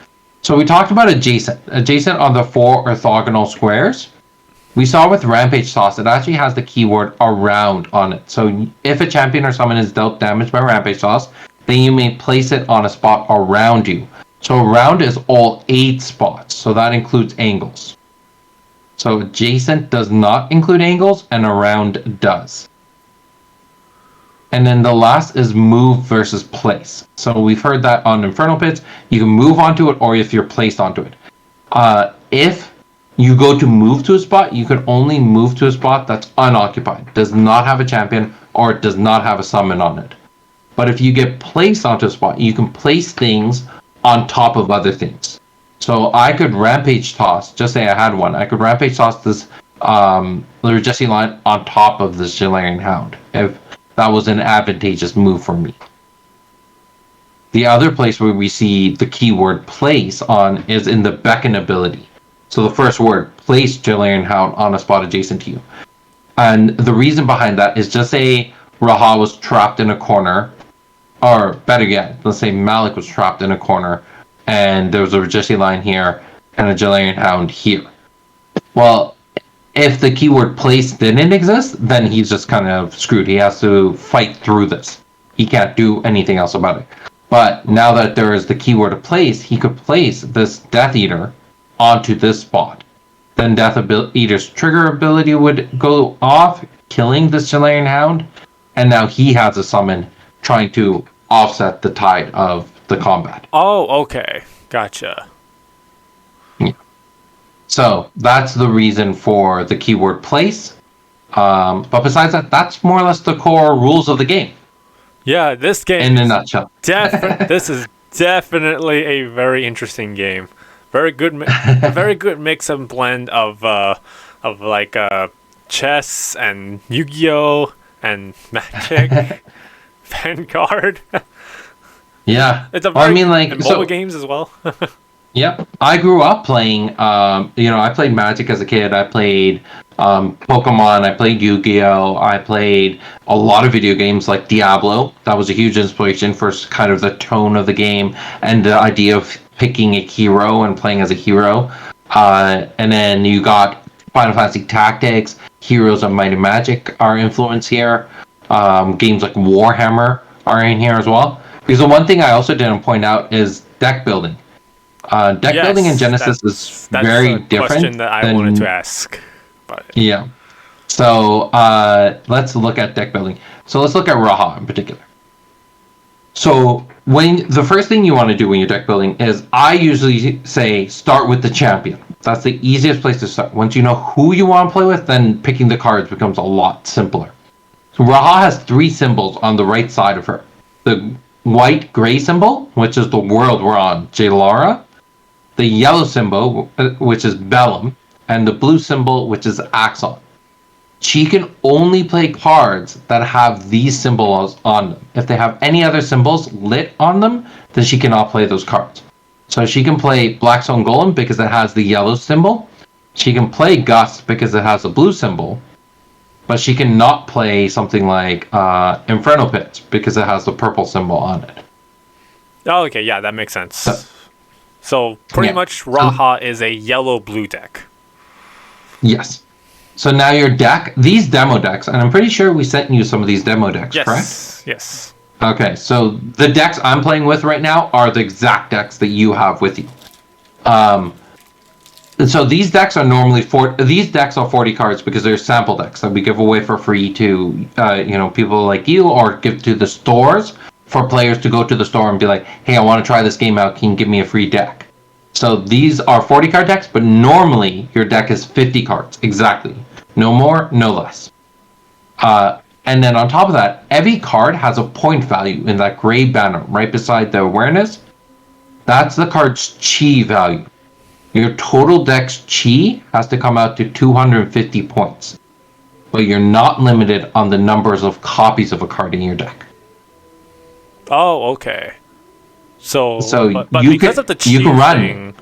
So we talked about adjacent on the 4 orthogonal squares. We saw with Rampage Toss, it actually has the keyword around on it. So if a champion or summon is dealt damage by Rampage Toss, then you may place it on a spot around you. So around is all 8 spots, so that includes angles. So adjacent does not include angles, and around does. And then the last is move versus place. So we've heard that on Inferno Pits. You can move onto it, or if you're placed onto it. If you go to move to a spot, you can only move to a spot that's unoccupied, does not have a champion, or it does not have a summon on it. But if you get placed onto a spot, you can place things on top of other things. So I could Rampage Toss, just say I had one, I could Rampage Toss this Rajeshi line on top of this Galarian Hound, if that was an advantageous move for me. The other place where we see the keyword place on is in the beckon ability. So the first word, place Galarian Hound on a spot adjacent to you. And the reason behind that is just say Raha was trapped in a corner, or better yet, let's say Malik was trapped in a corner, and there was a Rajeshi line here, and a Galarian Hound here. Well, if the keyword place didn't exist, then he's just kind of screwed. He has to fight through this. He can't do anything else about it. But now that there is the keyword place, he could place this Death Eater onto this spot. Then Death Eater's trigger ability would go off, killing this Galarian Hound, and now he has a summon trying to offset the tide of the combat. Oh, okay. Gotcha. Yeah. So that's the reason for the keyword place. But besides that, that's more or less the core rules of the game. Yeah, this game in a nutshell. This is definitely a very interesting game. Very good, a very good mix and blend of like chess and Yu-Gi-Oh and Magic, Vanguard. Yeah, it's a very, and mobile games as well. Yep, I grew up playing. I played Magic as a kid. I played Pokemon. I played Yu-Gi-Oh. I played a lot of video games like Diablo. That was a huge inspiration for kind of the tone of the game and the idea of picking a hero and playing as a hero. And then you got Final Fantasy Tactics, Heroes of Might and Magic are influenced here. Games like Warhammer are in here as well. Because the one thing I also didn't point out is deck building. Building in Genesis is very different. That's a question that I wanted to ask. But... Yeah. So let's look at deck building. So let's look at Raha in particular. So the first thing you want to do when you're deck building is I usually say start with the champion. That's the easiest place to start. Once you know who you want to play with, then picking the cards becomes a lot simpler. So Raha has 3 symbols on the right side of her. the white gray symbol, which is the world we're on, Jalara, the yellow symbol, which is Bellum, and the blue symbol, which is Axon. She can only play cards that have these symbols on them. If they have any other symbols lit on them, then she cannot play those cards. So she can play Blackstone Golem because it has the yellow symbol. She can play Gust because it has a blue symbol. But she cannot play something like Inferno Pit because it has the purple symbol on it. Oh, okay, yeah, that makes sense. So pretty much Raha is a yellow-blue deck. Yes. So now your deck, these demo decks, and I'm pretty sure we sent you some of these demo decks, correct? Yes. Okay, so the decks I'm playing with right now are the exact decks that you have with you. So these decks are normally 40 cards because they're sample decks that we give away for free to people like you, or give to the stores for players to go to the store and be like, hey, I want to try this game out, can you give me a free deck? So these are 40 card decks, but normally your deck is 50 cards, exactly. No more, no less. And then on top of that, every card has a point value in that gray banner right beside the awareness. That's the card's chi value. Your total deck's chi has to come out to 250 points. But you're not limited on the numbers of copies of a card in your deck. Oh, okay. So but because of the chi thing,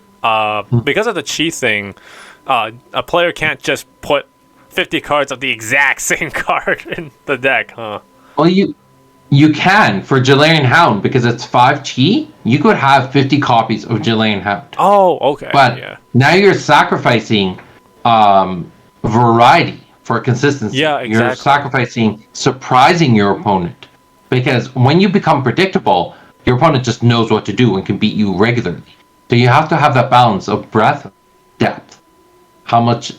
because of the chi thing, a player can't just put 50 cards of the exact same card in the deck, huh? Well, you can for Jalarian Hound because it's 5 chi. You could have 50 copies of Jalarian Hound. Oh, okay. But now you're sacrificing variety for consistency. Yeah, exactly. You're sacrificing surprising your opponent because when you become predictable, your opponent just knows what to do and can beat you regularly. So you have to have that balance of breadth, depth. How much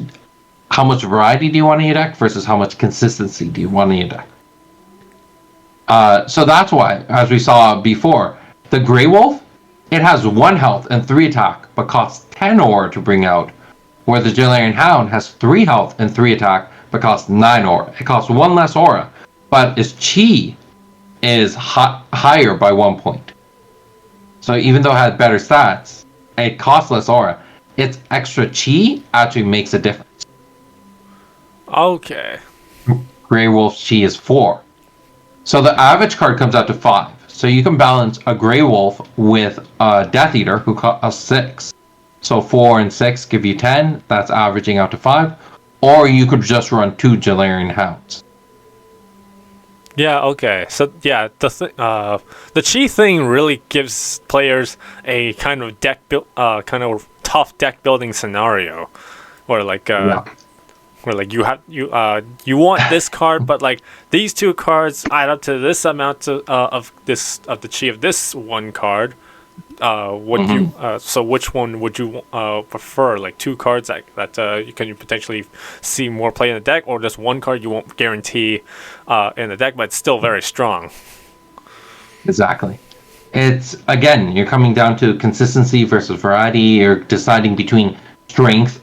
variety do you want in your deck versus how much consistency do you want in your deck? So that's why, as we saw before, the Grey Wolf, it has 1 health and 3 attack, but costs 10 aura to bring out, where the Jalarian Hound has 3 health and 3 attack, but costs 9 aura. It costs 1 less aura, but its chi is higher by 1 point. So even though it has better stats, it costs less aura. Its extra chi actually makes a difference. Okay. Grey Wolf's chi is 4. So the average card comes out to 5. So you can balance a Grey Wolf with a Death Eater who costs 6. So 4 and 6 give you 10. That's averaging out to 5. Or you could just run 2 Jalarian Hounds. Yeah, okay. So yeah, the chi thing really gives players a kind of kind of tough deck building scenario, where you want this card, but like these 2 cards add up to this amount of the chi of this one card. So which one would you prefer? Like 2 cards that you can potentially see more play in the deck, or just 1 card you won't guarantee in the deck, but it's still very strong. Exactly. It's again, you're coming down to consistency versus variety. You're deciding between strength,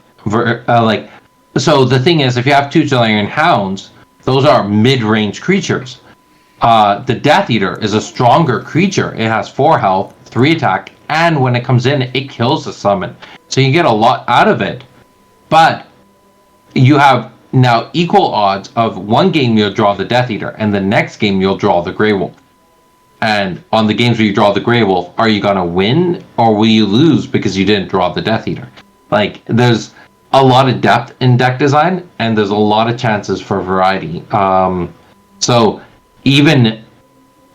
So the thing is, if you have 2 Jalarian Hounds, those are mid-range creatures. The Death Eater is a stronger creature. It has 4 health, 3 attack, and when it comes in, it kills the summon. So you get a lot out of it. But you have now equal odds of one game you'll draw the Death Eater, and the next game you'll draw the Grey Wolf. And on the games where you draw the Grey Wolf, are you going to win, or will you lose because you didn't draw the Death Eater? Like, there's a lot of depth in deck design, and there's a lot of chances for variety. So even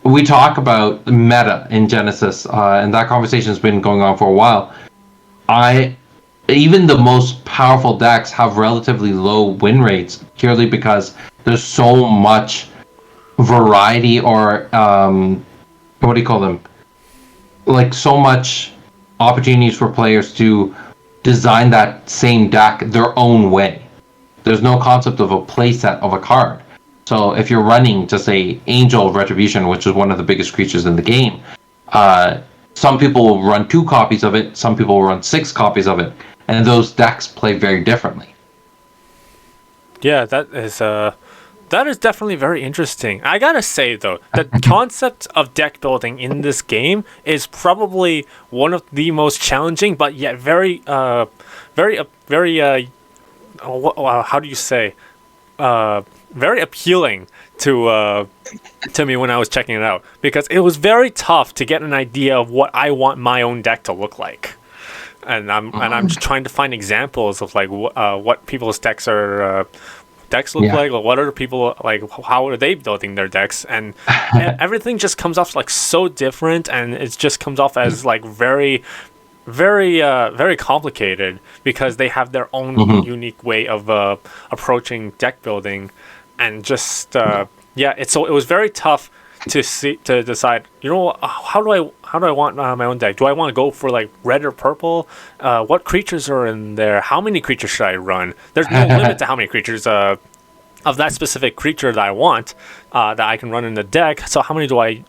we talk about meta in Genesis, and that conversation has been going on for a while. Even the most powerful decks have relatively low win rates purely because there's so much variety, or what do you call them? Like so much opportunities for players to design that same deck their own way. There's no concept of a playset of a card. So if you're running just a Angel of Retribution, which is one of the biggest creatures in the game, some people will run 2 copies of it, some people will run 6 copies of it, and those decks play very differently. Yeah, that is That is definitely very interesting. I gotta say though, the concept of deck building in this game is probably one of the most challenging, but yet very, how do you say, very appealing to me when I was checking it out, because it was very tough to get an idea of what I want my own deck to look like. And I'm just trying to find examples of like what people's decks are decks look like, or what are people like, how are they building their decks, and everything just comes off like so different, and it just comes off as like very complicated, because they have their own unique way of approaching deck building, and just it was very tough to decide, how do I want my own deck? Do I want to go for like red or purple? What creatures are in there? How many creatures should I run? There's no limit to how many creatures of that specific creature that I want that I can run in the deck. So how many do I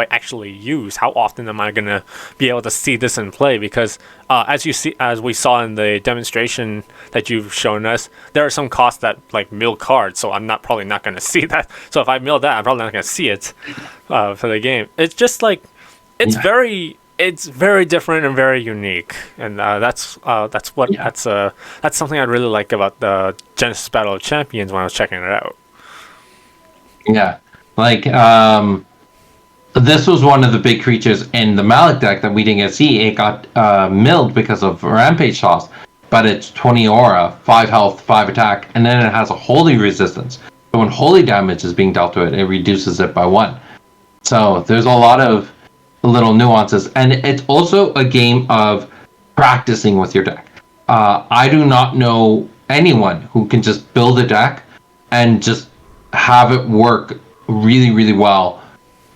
actually use? How often am I gonna be able to see this in play? Because as we saw in the demonstration that you've shown us, there are some costs that like mill cards. So I'm probably not gonna see that. So if I mill that, I'm probably not gonna see it for the game. It's just like it's very different and very unique, and that's something I really like about the Genesis Battle of Champions when I was checking it out. Yeah, like this was one of the big creatures in the Malik deck that we didn't get to see. It got milled because of Rampage Toss, but it's 20 aura, 5 health, 5 attack, and then it has a holy resistance. So when holy damage is being dealt to it, it reduces it by 1. So there's a lot of little nuances, and it's also a game of practicing with your deck. I do not know anyone who can just build a deck and just have it work really, really well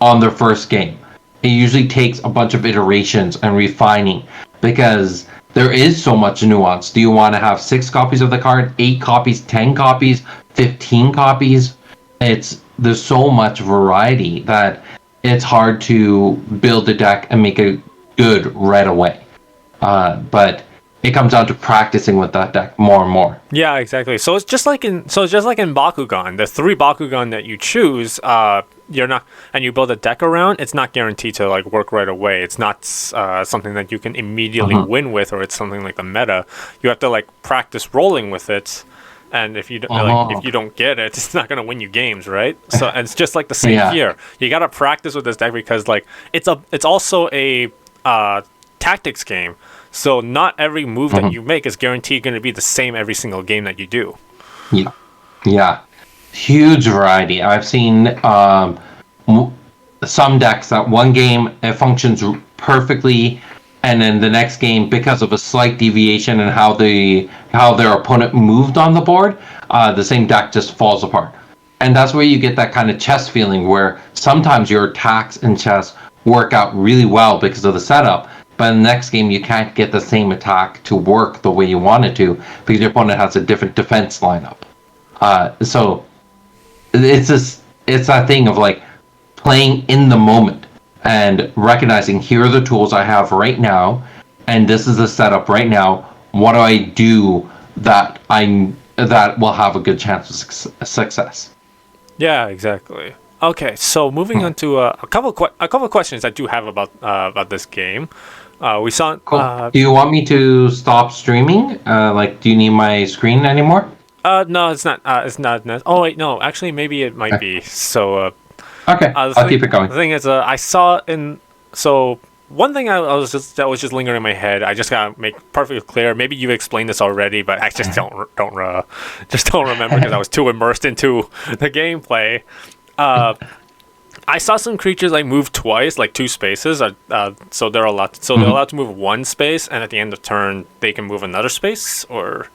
on their first game. It usually takes a bunch of iterations and refining, because there is so much nuance. Do you want to have 6 copies of the card, 8 copies, 10 copies, 15 copies? There's so much variety that it's hard to build a deck and make it good right away. But it comes down to practicing with that deck more and more. Yeah, exactly. So it's just like in Bakugan, the 3 Bakugan that you choose, you're not, and you build a deck around, it's not guaranteed to like work right away. It's not something that you can immediately win with, or it's something like the meta. You have to like practice rolling with it. And if you don't get it, it's not gonna win you games, right? So and it's just like the same here. You gotta practice with this deck, because like it's also a tactics game. So not every move that you make is guaranteed going to be the same every single game that you do. Yeah, huge variety. I've seen some decks that one game it functions perfectly, and then the next game, because of a slight deviation in how their opponent moved on the board, the same deck just falls apart. And that's where you get that kind of chess feeling, where sometimes your attacks in chess work out really well because of the setup, but in the next game you can't get the same attack to work the way you want it to, because your opponent has a different defense lineup. So it's that thing of like playing in the moment and recognizing, here are the tools I have right now, and this is the setup right now. What do I do that will have a good chance of success? Yeah, exactly. Okay, so moving on to a couple of questions I do have about this game. We saw. Cool. Do you want me to stop streaming? Do you need my screen anymore? No, it's not. It's not. Oh wait, no. Actually, maybe it might be. So. Okay, I'll keep it going. The thing is, I saw one thing that was just lingering in my head. I just gotta make perfectly clear. Maybe you explained this already, but I just don't remember, because I was too immersed into the gameplay. I saw some creatures like move twice, like 2 spaces. So they're allowed to move 1 space, and at the end of turn they can move another space, or.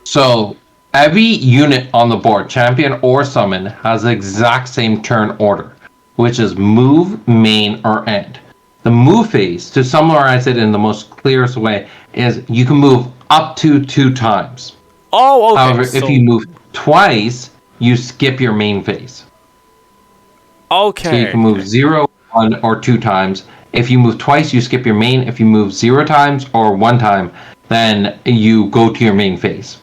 So every unit on the board, champion or summon, has the exact same turn order, which is move, main, or end. The move phase, to summarize it in the most clearest way, is you can move up to 2 times. Oh, okay. However, if you move twice, you skip your main phase. Okay. So you can move 0, 1, or 2 times. If you move twice, you skip your main. If you move 0 times or 1 time, then you go to your main phase.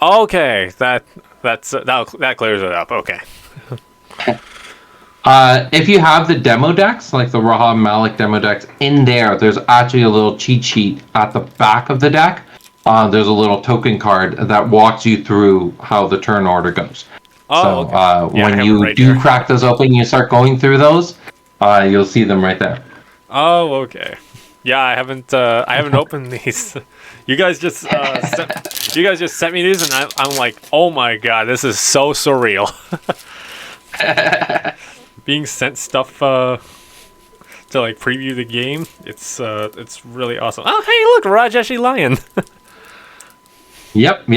Okay, that that clears it up. Okay. If you have the demo decks, like the Raha Malik demo decks, in there's actually a little cheat sheet at the back of the deck. There's a little token card that walks you through how the turn order goes. Oh, so okay. when you crack those open, you start going through those, you'll see them right there. Oh, okay. Yeah, I haven't opened these. You guys just sent me these, and I'm like, oh my god, this is so surreal. Being sent stuff to like preview the game, it's really awesome. Oh, hey, look, Rajeshi Lion. Yep.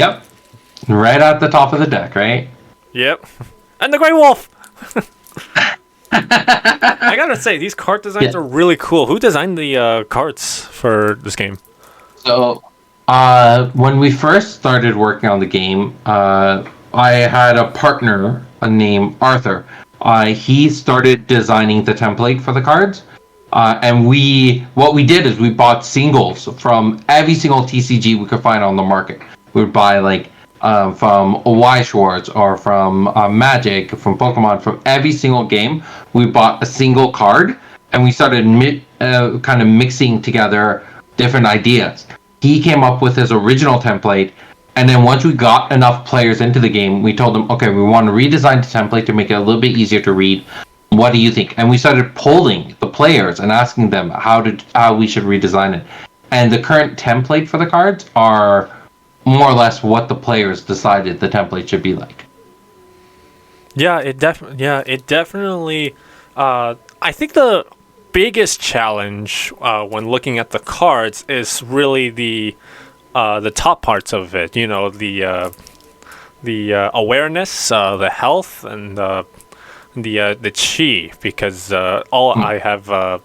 Right at the top of the deck, right? Yep. And the Grey Wolf. I gotta say, these card designs are really cool. Who designed the cards for this game? So, when we first started working on the game, I had a partner named Arthur. He started designing the template for the cards. And what we did is we bought singles from every single TCG we could find on the market. We would buy from Y Schwartz or from Magic, from Pokemon, from every single game. We bought a single card, and we started kind of mixing together different ideas. He came up with his original template, and then once we got enough players into the game, we told him, okay, we want to redesign the template to make it a little bit easier to read. What do you think? And we started polling the players and asking them how we should redesign it. And the current template for the cards are more or less what the players decided the template should be like. Yeah, it definitely. I think the biggest challenge when looking at the cards is really the top parts of it. You know, the awareness, the health, and the chi, because I have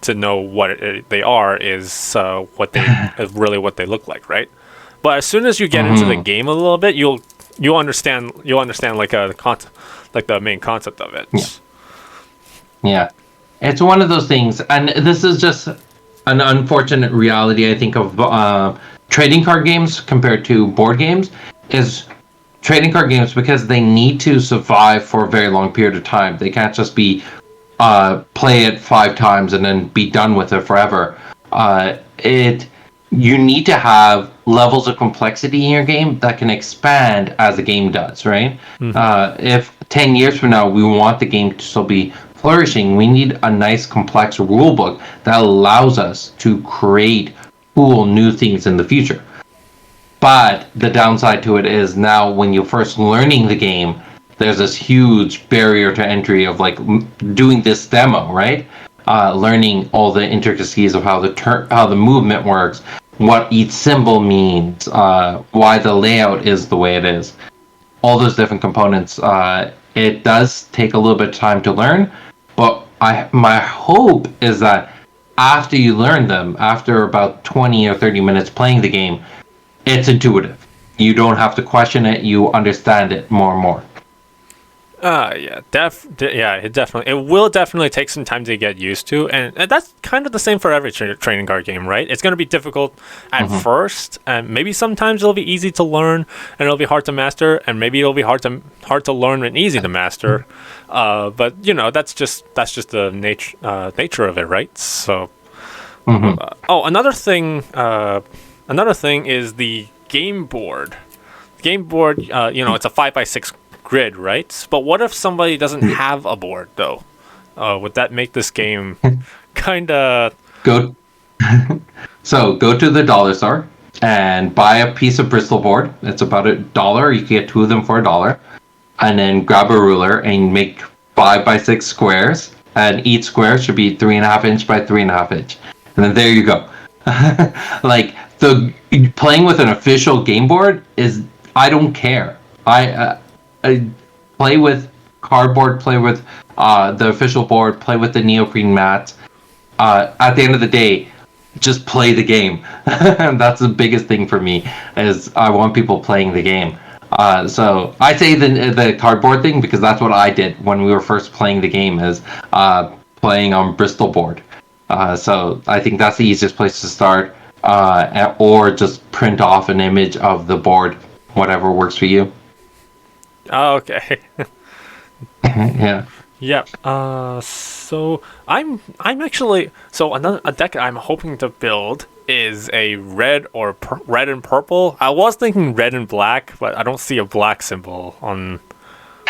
to know what they are is what they look like, right? But as soon as you get into the game a little bit, you'll understand like the main concept of it. Yeah, it's one of those things, and this is just an unfortunate reality, I think, of trading card games compared to board games. Is trading card games, because they need to survive for a very long period of time. They can't just be play it 5 times and then be done with it forever. You need to have levels of complexity in your game that can expand as the game does, right? Mm-hmm. If 10 years from now we want the game to still be flourishing, we need a nice complex rule book that allows us to create cool new things in the future. But the downside to it is now when you're first learning the game, there's this huge barrier to entry of like doing this demo, right? Learning all the intricacies of how the movement works, what each symbol means, why the layout is the way it is, all those different components. It does take a little bit of time to learn, but my hope is that after you learn them, after about 20 or 30 minutes playing the game, it's intuitive. You don't have to question it. You understand it more and more. It will definitely take some time to get used to, and that's kind of the same for every trading card game, right? It's going to be difficult at first, and maybe sometimes it'll be easy to learn, and it'll be hard to master, and maybe it'll be hard to learn and easy to master. But you know, that's just the nature of it, right? So, another thing is the game board. Game board, it's a 5x6 grid, right? But what if somebody doesn't have a board, though? Would that make this game kind of... Go to the dollar store and buy a piece of Bristol board. It's about $1. You can get 2 of them for $1. And then grab a ruler and make 5x6 squares. And each square should be 3.5 inch by 3.5 inch. And then there you go. Like, playing with an official game board is... I don't care. I play with cardboard, play with the official board, play with the neoprene mats. At the end of the day, just play the game. That's the biggest thing for me, is I want people playing the game. So I say the cardboard thing because that's what I did when we were first playing the game, is playing on Bristol board. So I think that's the easiest place to start, or just print off an image of the board, whatever works for you. Oh, okay. Yeah. Yep. So I'm actually another a deck I'm hoping to build is a red or red and purple. I was thinking red and black, but I don't see a black symbol on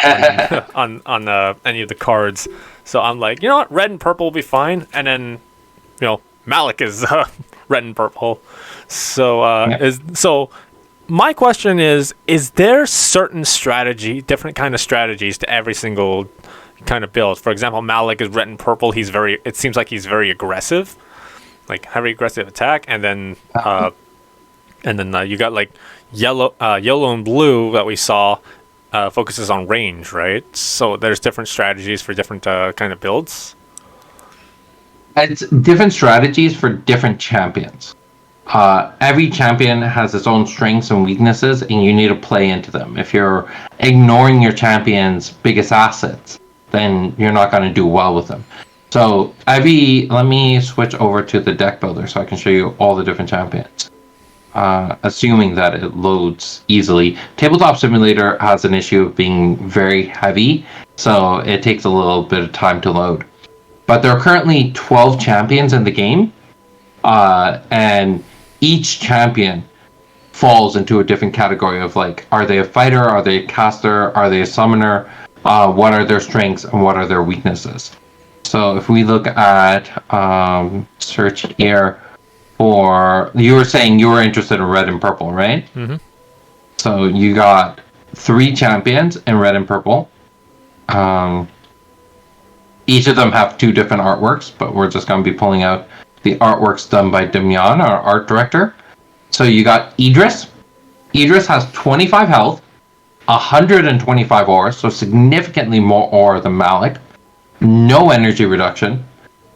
any of the cards. So I'm like, you know what, red and purple will be fine. And then, Malik is red and purple. So my question is there certain different kind of strategies to every single kind of build? For example, Malik is red and purple. It seems like he's very aggressive, like heavy aggressive attack. And then you got like yellow and blue that we saw focuses on range, right? So there's different strategies for different kind of builds. It's different strategies for different champions. Every champion has its own strengths and weaknesses, and you need to play into them. If you're ignoring your champion's biggest assets, then you're not going to do well with them. So let me switch over to the deck builder so I can show you all the different champions. Assuming that it loads easily. Tabletop Simulator has an issue of being very heavy, so it takes a little bit of time to load. But there are currently 12 champions in the game, and each champion falls into a different category of like, are they a fighter, are they a caster, are they a summoner, what are their strengths and what are their weaknesses. So if we look at search here for, you were saying you were interested in red and purple, right? Mm-hmm. So you got 3 champions in red and purple. Each of them have 2 different artworks, but we're just going to be pulling out the artworks done by Damian, our art director. So you got Idris. Idris has 25 health, 125 aura, so significantly more aura than Malik. No energy reduction.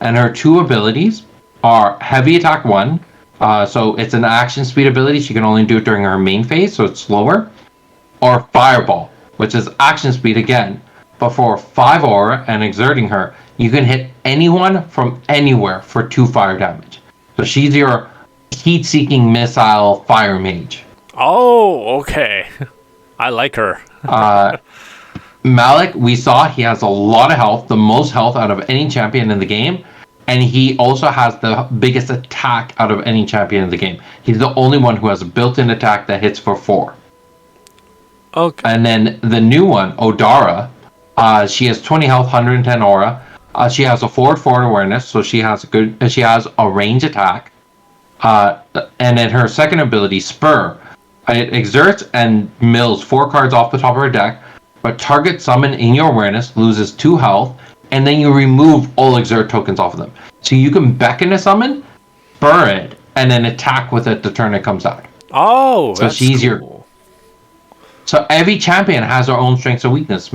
And her 2 abilities are Heavy Attack 1. So it's an action speed ability. She can only do it during her main phase, so it's slower. Or Fireball, which is action speed again. But for 5 aura and exerting her, you can hit anyone from anywhere for 2 fire damage. So she's your heat-seeking missile fire mage. Oh, okay. I like her. Malik, we saw he has a lot of health, the most health out of any champion in the game. And he also has the biggest attack out of any champion in the game. He's the only one who has a built-in attack that hits for 4. Okay. And then the new one, Odara, she has 20 health, 110 aura. She has a forward awareness, so she has a range attack. And then her second ability, Spur, it exerts and mills 4 cards off the top of her deck, but target summon in your awareness loses 2 health, and then you remove all exert tokens off of them. So you can beckon a summon, spur it, and then attack with it the turn it comes out. Oh, so that's she's cool. So every champion has their own strengths and weakness.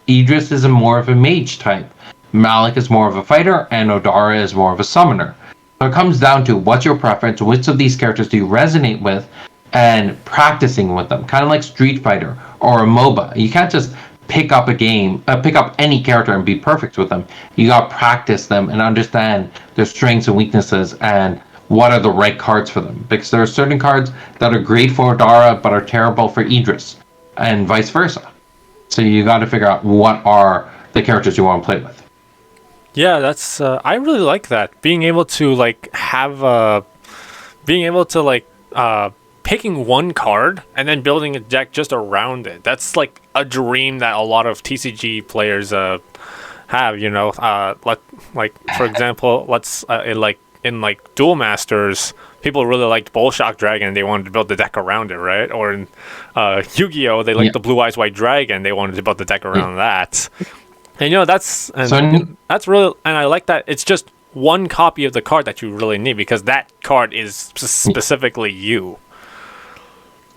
Idris is more of a mage type. Malik is more of a fighter, and Odara is more of a summoner. So it comes down to what's your preference, which of these characters do you resonate with, and practicing with them. Kind of like Street Fighter or a MOBA. You can't just pick up any character and be perfect with them. You got to practice them and understand their strengths and weaknesses and what are the right cards for them. Because there are certain cards that are great for Odara but are terrible for Idris, and vice versa. So you got to figure out what are the characters you want to play with. Yeah, that's I really like that. Being able to picking one card and then building a deck just around it. That's like a dream that a lot of TCG players have, like for example, in Duel Masters, people really liked Bull Shock Dragon, they wanted to build the deck around it, right? Or in Yu-Gi-Oh, they liked the Blue Eyes White Dragon, they wanted to build the deck around that. And that's really, and I like that it's just one copy of the card that you really need because that card is specifically you.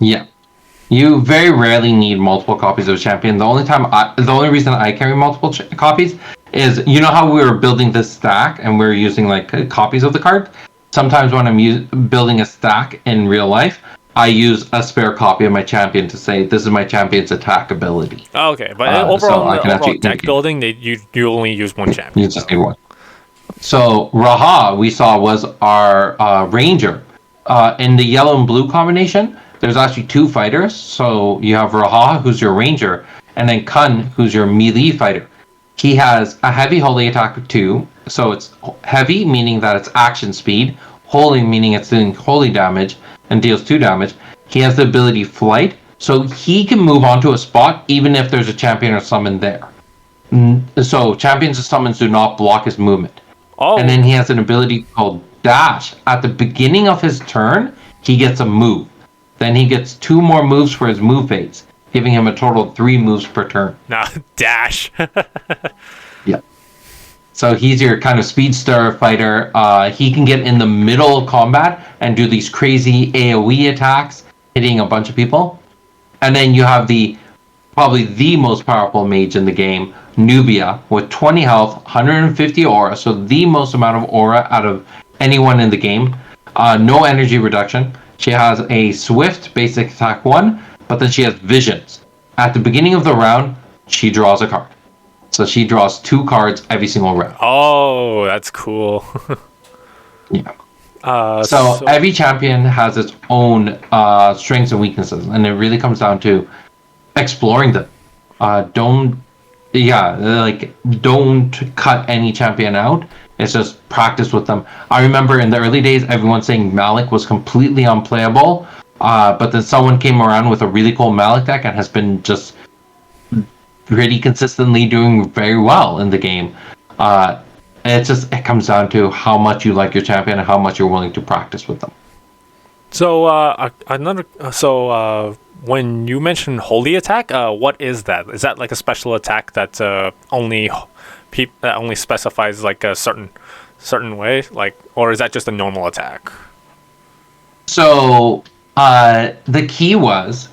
Yeah. You very rarely need multiple copies of Champion. The only reason I carry multiple copies is, you know how we were building this stack and we're using like copies of the card? Sometimes when I'm building a stack in real life, I use a spare copy of my Champion to say, this is my Champion's attack ability. Oh, okay, but overall deck building, you only use one Champion. You just need one. So Raha, we saw, was our Ranger. In the yellow and blue combination, there's actually 2 fighters. So you have Raha, who's your Ranger, And then Kun, who's your melee fighter, he has a heavy holy attack 2. So it's heavy, meaning that it's action speed. Holy, meaning it's doing holy damage and deals 2 damage. He has the ability flight, so he can move onto a spot even if there's a champion or summon there. So champions and summons do not block his movement. Oh. And then he has an ability called dash. At the beginning of his turn, he gets a move. Then he gets 2 more moves for his move phase, giving him a total of 3 moves per turn. No, dash. Yeah. So he's your kind of speedster fighter. He can get in the middle of combat and do these crazy AoE attacks, hitting a bunch of people. And then you have probably the most powerful mage in the game, Nubia, with 20 health, 150 aura, so the most amount of aura out of anyone in the game. No energy reduction. She has a swift basic attack 1, but then she has visions. At the beginning of the round, she draws a card. So she draws 2 cards every single round. Oh, that's cool. Yeah. So every champion has its own strengths and weaknesses, and it really comes down to exploring them. Don't cut any champion out. It's just practice with them. I remember in the early days, everyone saying Malik was completely unplayable, but then someone came around with a really cool Malik deck and has been just pretty consistently doing very well in the game. It comes down to how much you like your champion and how much you're willing to practice with them. So when you mention holy attack, what is that? Is that like a special attack that only specifies like a certain way, like, or is that just a normal attack? So the key was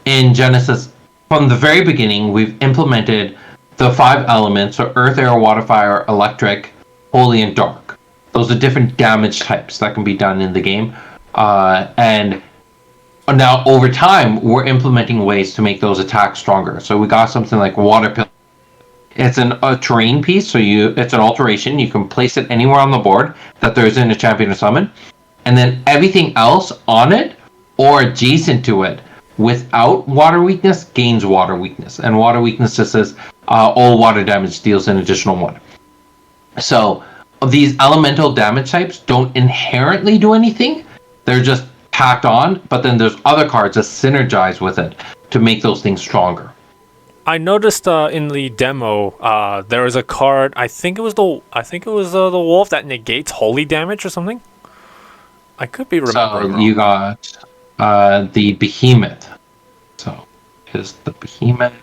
in Genesis from the very beginning. We've implemented the 5 elements: so earth, air, water, fire, electric, holy, and dark. Those are different damage types that can be done in the game, and now over time we're implementing ways to make those attacks stronger. So we got something like water pill. It's a terrain piece, so it's an alteration. You can place it anywhere on the board that there isn't a champion to summon, and then everything else on it or adjacent to it without water weakness gains water weakness, and water weakness just says all water damage deals an additional 1. So these elemental damage types don't inherently do anything; they're just tacked on. But then there's other cards that synergize with it to make those things stronger. I noticed in the demo there was a card. I think it was the wolf that negates holy damage or something. I could be remembering. So you got the behemoth. So is the behemoth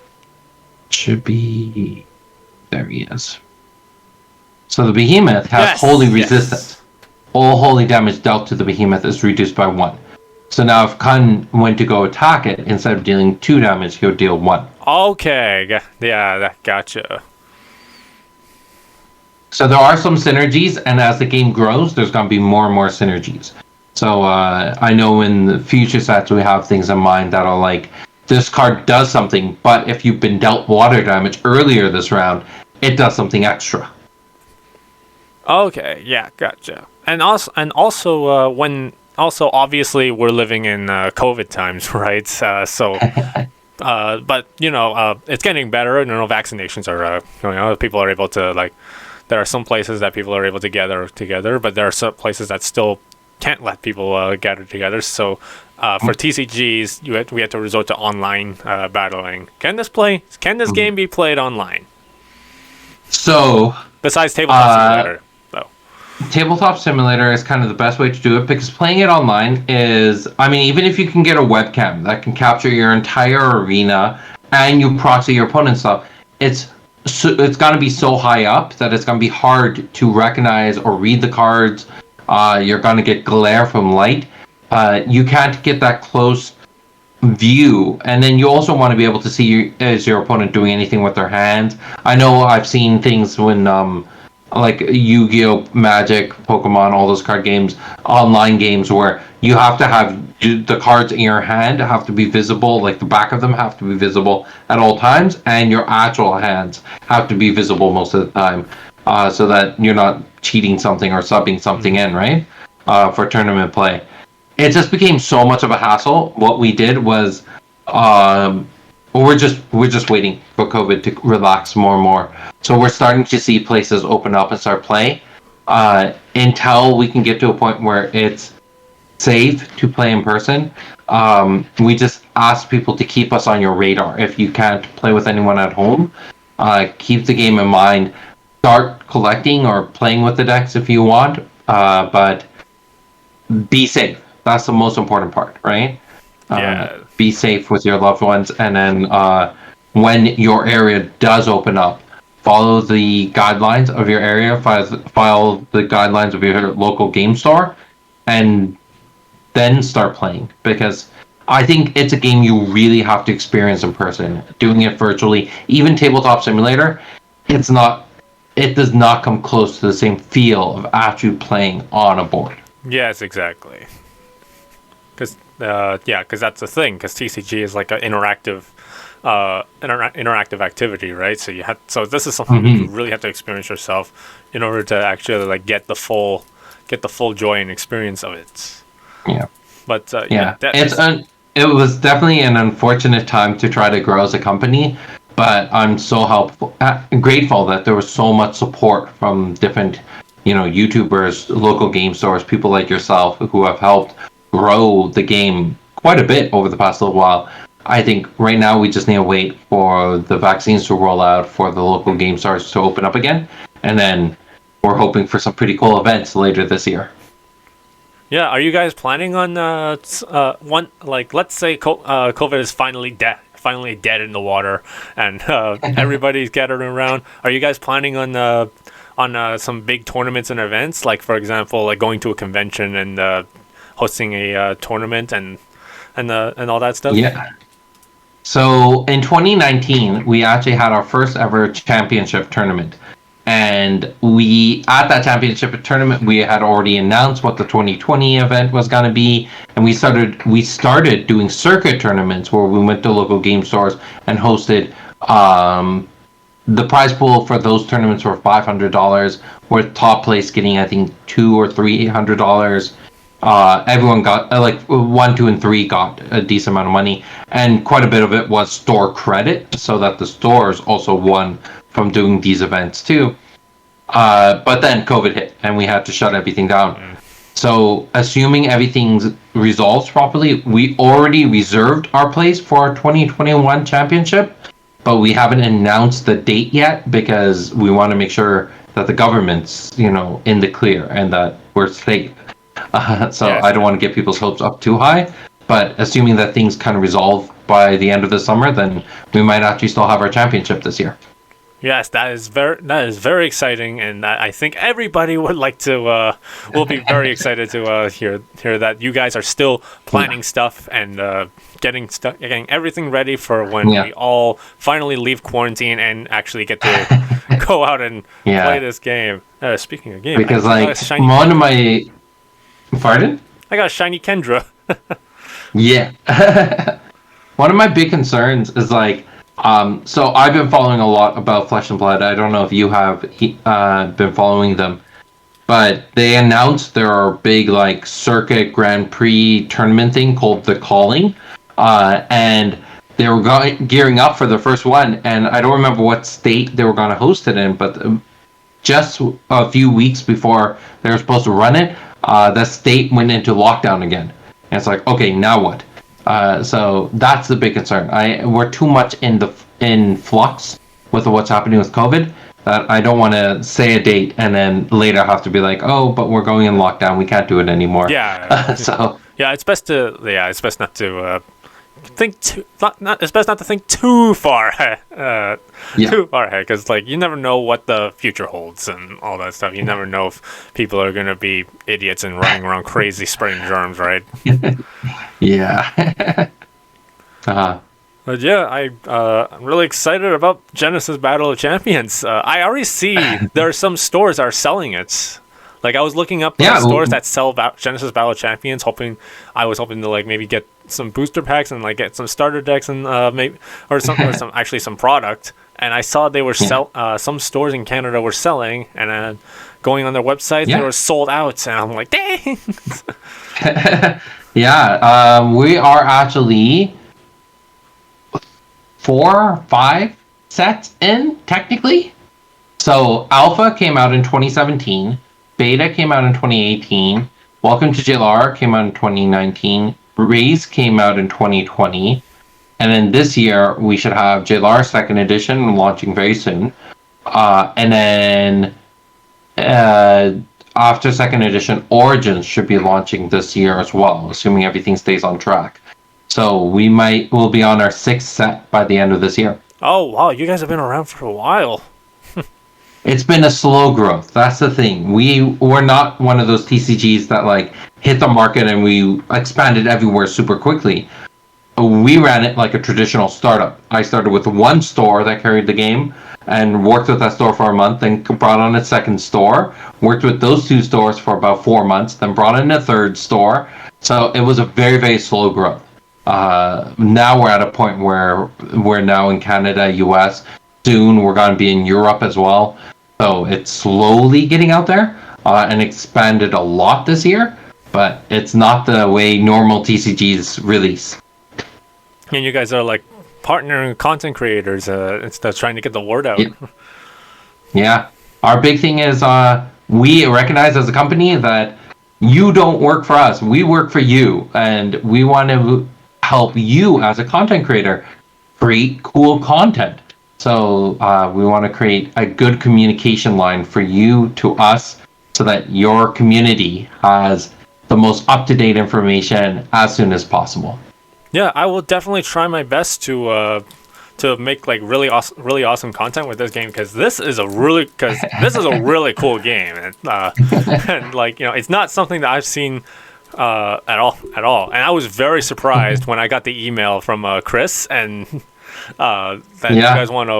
should be there? He is. So the behemoth has holy resistance. All holy damage dealt to the behemoth is reduced by 1. So now if Kun went to go attack it, instead of dealing 2 damage, he'll deal 1. Okay, yeah, gotcha. So there are some synergies, and as the game grows, there's going to be more and more synergies. So I know in the future sets we have things in mind that are like, this card does something, but if you've been dealt water damage earlier this round, it does something extra. Okay, yeah, gotcha. And also obviously we're living in COVID times, right? But it's getting better. Vaccinations are people are able to, like, there are some places that people are able to gather together, but there are some places that still can't let people gather together. So for TCGs, we had to resort to online battling. Can this game be played online? So besides Tabletop Simulator, though. Tabletop Simulator is kind of the best way to do it, because playing it online is, even if you can get a webcam that can capture your entire arena and you proxy your opponent's stuff, it's going to be so high up that it's going to be hard to recognize or read the cards. You're going to get glare from light. You can't get that close view, and then you also want to be able to see is your opponent doing anything with their hands. I know I've seen things when like Yu-Gi-Oh, Magic, Pokemon, all those card games, online games, where you have to have the cards in your hand have to be visible, like the back of them have to be visible at all times, and your actual hands have to be visible most of the time, so that you're not cheating something or subbing something in, right? For tournament play. It just became so much of a hassle. What we did was we're just waiting for COVID to relax more and more. So we're starting to see places open up and start play. Until we can get to a point where it's safe to play in person, we just ask people to keep us on your radar. If you can't play with anyone at home, keep the game in mind. Start collecting or playing with the decks if you want, but be safe. That's the most important part, right? Be safe with your loved ones, and then when your area does open up, follow the guidelines of your area, follow the guidelines of your local game store, and then start playing. Because I think it's a game you really have to experience in person. Doing it virtually, even Tabletop Simulator, it does not come close to the same feel of actually playing on a board. Yes, exactly. Because that's the thing. Because TCG is like an interactive activity, right? So this is something you really have to experience yourself in order to actually like get the full joy and experience of it. Yeah. But it was definitely an unfortunate time to try to grow as a company, but I'm so grateful that there was so much support from different, YouTubers, local game stores, people like yourself who have helped grow the game quite a bit over the past little while. I think right now we just need to wait for the vaccines to roll out, for the local game stores to open up again, and then we're hoping for some pretty cool events later this year. Yeah, are you guys planning on let's say COVID is finally dead in the water, and everybody's gathered around. Are you guys planning on some big tournaments and events, like for example, like going to a convention and hosting a tournament and all that stuff? Yeah. So in 2019, we actually had our first ever championship tournament. And at that championship tournament, we had already announced what the 2020 event was going to be. And we started doing circuit tournaments where we went to local game stores and hosted. The prize pool for those tournaments were $500, with top place getting, I think, $200 or $300. Everyone got 1, 2, and 3 got a decent amount of money, and quite a bit of it was store credit, so that the stores also won from doing these events too. But then COVID hit, and we had to shut everything down. So, assuming everything resolves properly, we already reserved our place for our 2021 championship, but we haven't announced the date yet because we want to make sure that the government's, in the clear and that we're safe. Yes. I don't want to get people's hopes up too high, but assuming that things kind of resolve by the end of the summer, then we might actually still have our championship this year. Yes, that is very exciting, and I think everybody would like to will be very excited to hear that you guys are still planning stuff and getting everything ready for when we all finally leave quarantine and actually get to go out and play this game. Speaking of game, because one of my pardon? I got a shiny Kendra. Yeah. One of my big concerns is so I've been following a lot about Flesh and Blood. I don't know if you have been following them, but they announced their big circuit Grand Prix tournament thing called The Calling, and they were gearing up for the first one, and I don't remember what state they were going to host it in, but just a few weeks before they were supposed to run it, the state went into lockdown again. And it's like, okay, now what? So that's the big concern. We're too much in flux with what's happening with COVID that I don't want to say a date and then later have to be like, oh, but we're going in lockdown. We can't do it anymore. Yeah. It's best not to think too. It's best not to think too far ahead. Too far ahead, because you never know what the future holds and all that stuff. You never know if people are gonna be idiots and running around crazy spreading germs, right? Yeah. But yeah, I'm really excited about Genesis Battle of Champions. I already see there are some stores that are selling it. I was looking up stores that sell Genesis Battle of Champions, I was hoping to maybe get some booster packs and get some starter decks and some product. And I saw they were some stores in Canada were selling, and going on their website they were sold out, and I'm like, dang. We are actually 4 or 5 sets in, technically. So Alpha came out in 2017, Beta came out in 2018, Welcome to Jalar came out in 2019, Raise came out in 2020, and then this year we should have Jalar Second Edition launching very soon. And then after Second Edition, Origins should be launching this year as well, assuming everything stays on track. So we'll be on our 6th set by the end of this year. Oh wow, you guys have been around for a while. It's been a slow growth. That's the thing. We're not one of those TCGs that like hit the market and we expanded everywhere super quickly. We ran it like a traditional startup. I started with one store that carried the game and worked with that store for a month, then brought on a second store, worked with those 2 stores for about 4 months, then brought in a third store. So it was a very, very slow growth. Now we're at a point where we're now in Canada, US. Soon we're going to be in Europe as well. So it's slowly getting out there and expanded a lot this year, but it's not the way normal TCGs release. And you guys are like partnering content creators instead of trying to get the word out. Yeah. Our big thing is we recognize as a company that you don't work for us. We work for you. And we want to help you as a content creator create cool content. So we want to create a good communication line for you to us so that your community has the most up-to-date information as soon as possible. Yeah, I will definitely try my best to make like really awesome content with this game because this is a really cool game and like it's not something that I've seen at all. And I was very surprised when I got the email from Chris and that you guys want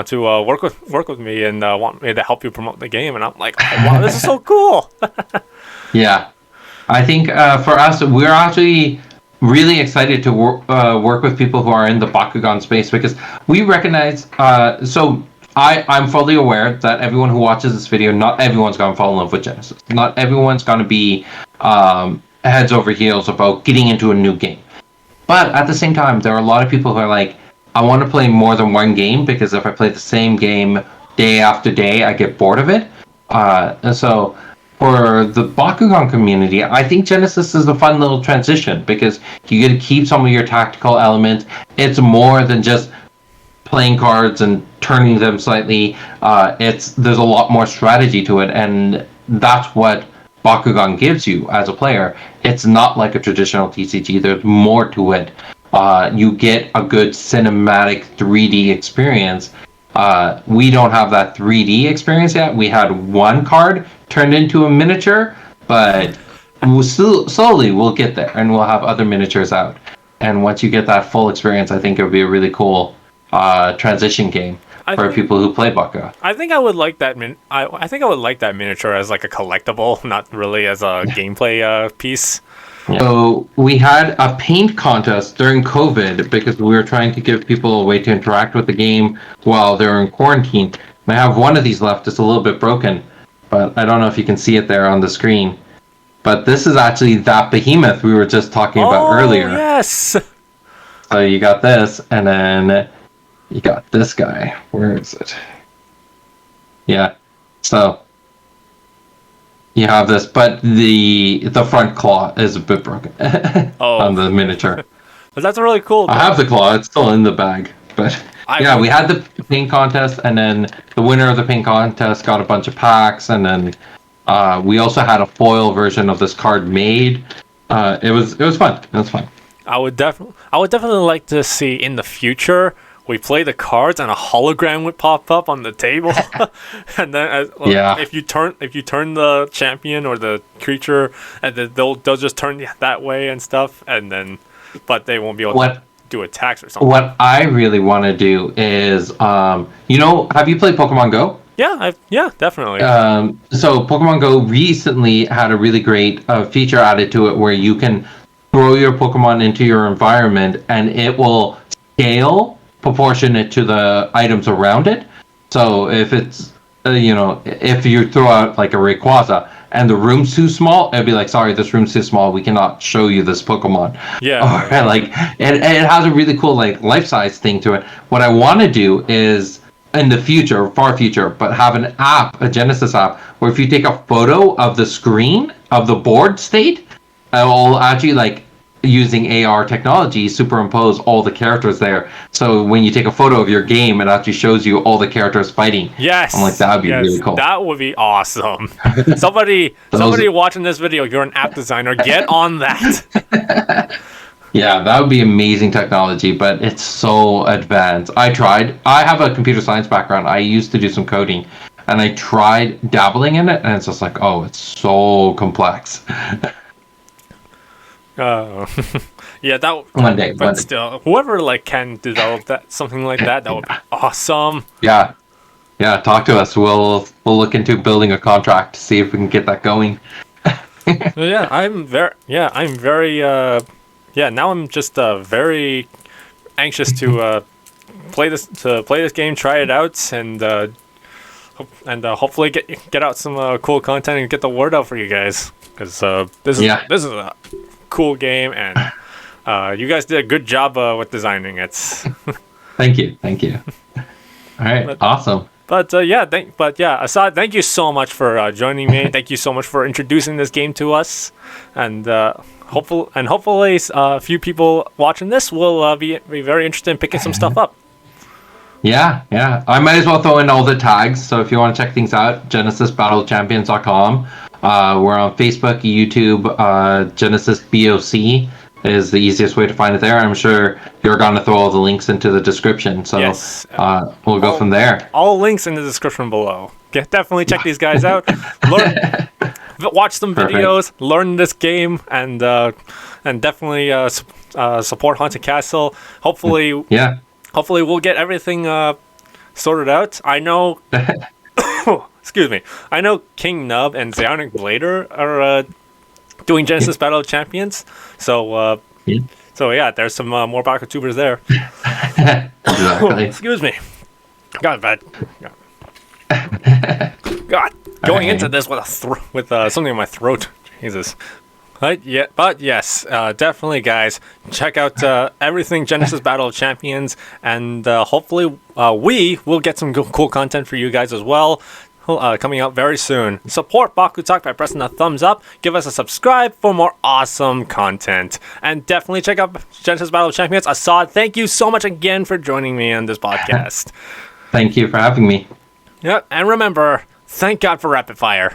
to work with me and want me to help you promote the game, and I'm like, oh, wow, this is so cool. Yeah, I think for us, we're actually really excited to work with people who are in the Bakugan space because we recognize. So I'm fully aware that everyone who watches this video, not everyone's going to fall in love with Genesis. Not everyone's going to be heads over heels about getting into a new game. But at the same time, there are a lot of people who are like, I want to play more than one game because if I play the same game day after day, I get bored of it. And so for the Bakugan community, I think Genesis is a fun little transition because you get to keep some of your tactical elements. It's more than just playing cards and turning them slightly. There's a lot more strategy to it, and that's what Bakugan gives you as a player. It's not like a traditional TCG. There's more to it. You get a good cinematic 3D experience. We don't have that 3D experience yet. We had one card turned into a miniature, but slowly we'll get there, and we'll have other miniatures out. And once you get that full experience, I think it would be a really cool transition game for people who play Bakugan. I think I would like that. I think I would like that miniature as like a collectible, not really as a gameplay piece. Yeah. So we had a paint contest during COVID because we were trying to give people a way to interact with the game while they're in quarantine. And I have one of these left. It's a little bit broken, but I don't know if you can see it there on the screen. But this is actually that behemoth we were just talking about earlier. Yes. So you got this, and then you got this guy. Where is it? Yeah. So you have this, but the front claw is a bit broken on the miniature. But that's really cool. I have the claw. It's still in the bag. But we had the paint contest, and then the winner of the paint contest got a bunch of packs, and then we also had a foil version of this card made. It was fun. It was fun. I would definitely like to see in the future we play the cards and a hologram would pop up on the table, and then if you turn the champion or the creature, and then they'll just turn that way and stuff, and then but they won't be able to do attacks or something. What I really want to do is have you played Pokemon Go? Yeah, definitely. So Pokemon Go recently had a really great feature added to it where you can throw your Pokemon into your environment and it will scale proportionate to the items around it. So if it's if you throw out like a Rayquaza and the room's too small, it'd be like, sorry, this room's too small. We cannot show you this Pokemon. Yeah. Or like, it has a really cool like life size thing to it. What I want to do is in the future, far future, but have an app, a Genesis app, where if you take a photo of the screen of the board state, it will actually like using AR technology superimpose all the characters there. So when you take a photo of your game, it actually shows you all the characters fighting. Yes. I'm like, that would be really cool. That would be awesome. Somebody watching this video, you're an app designer, get on that. Yeah, that would be amazing technology, but it's so advanced. I tried. I have a computer science background. I used to do some coding, and I tried dabbling in it, and it's just like, oh, it's so complex. Yeah, that one day. Still, whoever like can develop something like that would be awesome. Yeah, talk to us. We'll look into building a contract to see if we can get that going. I'm very. Now I'm just very anxious to play this game, try it out, and hopefully get out some cool content and get the word out for you guys, because this is a cool game, and you guys did a good job with designing it. Thank you. All right, awesome. But Assad, thank you so much for joining me. Thank you so much for introducing this game to us, and hopefully a few people watching this will be very interested in picking some stuff up. Yeah. I might as well throw in all the tags. So if you want to check things out, GenesisBattleChampions.com. We're on Facebook, YouTube, Genesis BOC is the easiest way to find it there. I'm sure you're going to throw all the links into the description. So yes. We'll go from there. All links in the description below. Definitely check these guys out. Watch some videos, learn this game, and definitely support Haunted Castle. Hopefully we'll get everything sorted out. I know. Excuse me. I know King Nub and Zionic Blader are doing Genesis Battle of Champions. So there's some more BakuTubers there. Exactly. Excuse me. God, going into this with something in my throat. Jesus. But yes, definitely, guys, check out everything Genesis Battle of Champions, and hopefully we will get some cool content for you guys as well. Coming out very soon. Support BakuTalk by pressing the thumbs up. Give us a subscribe for more awesome content. And definitely check out Genesis Battle of Champions. Assad, thank you so much again for joining me on this podcast. Thank you for having me. Yep, and remember, thank God for Rapid Fire.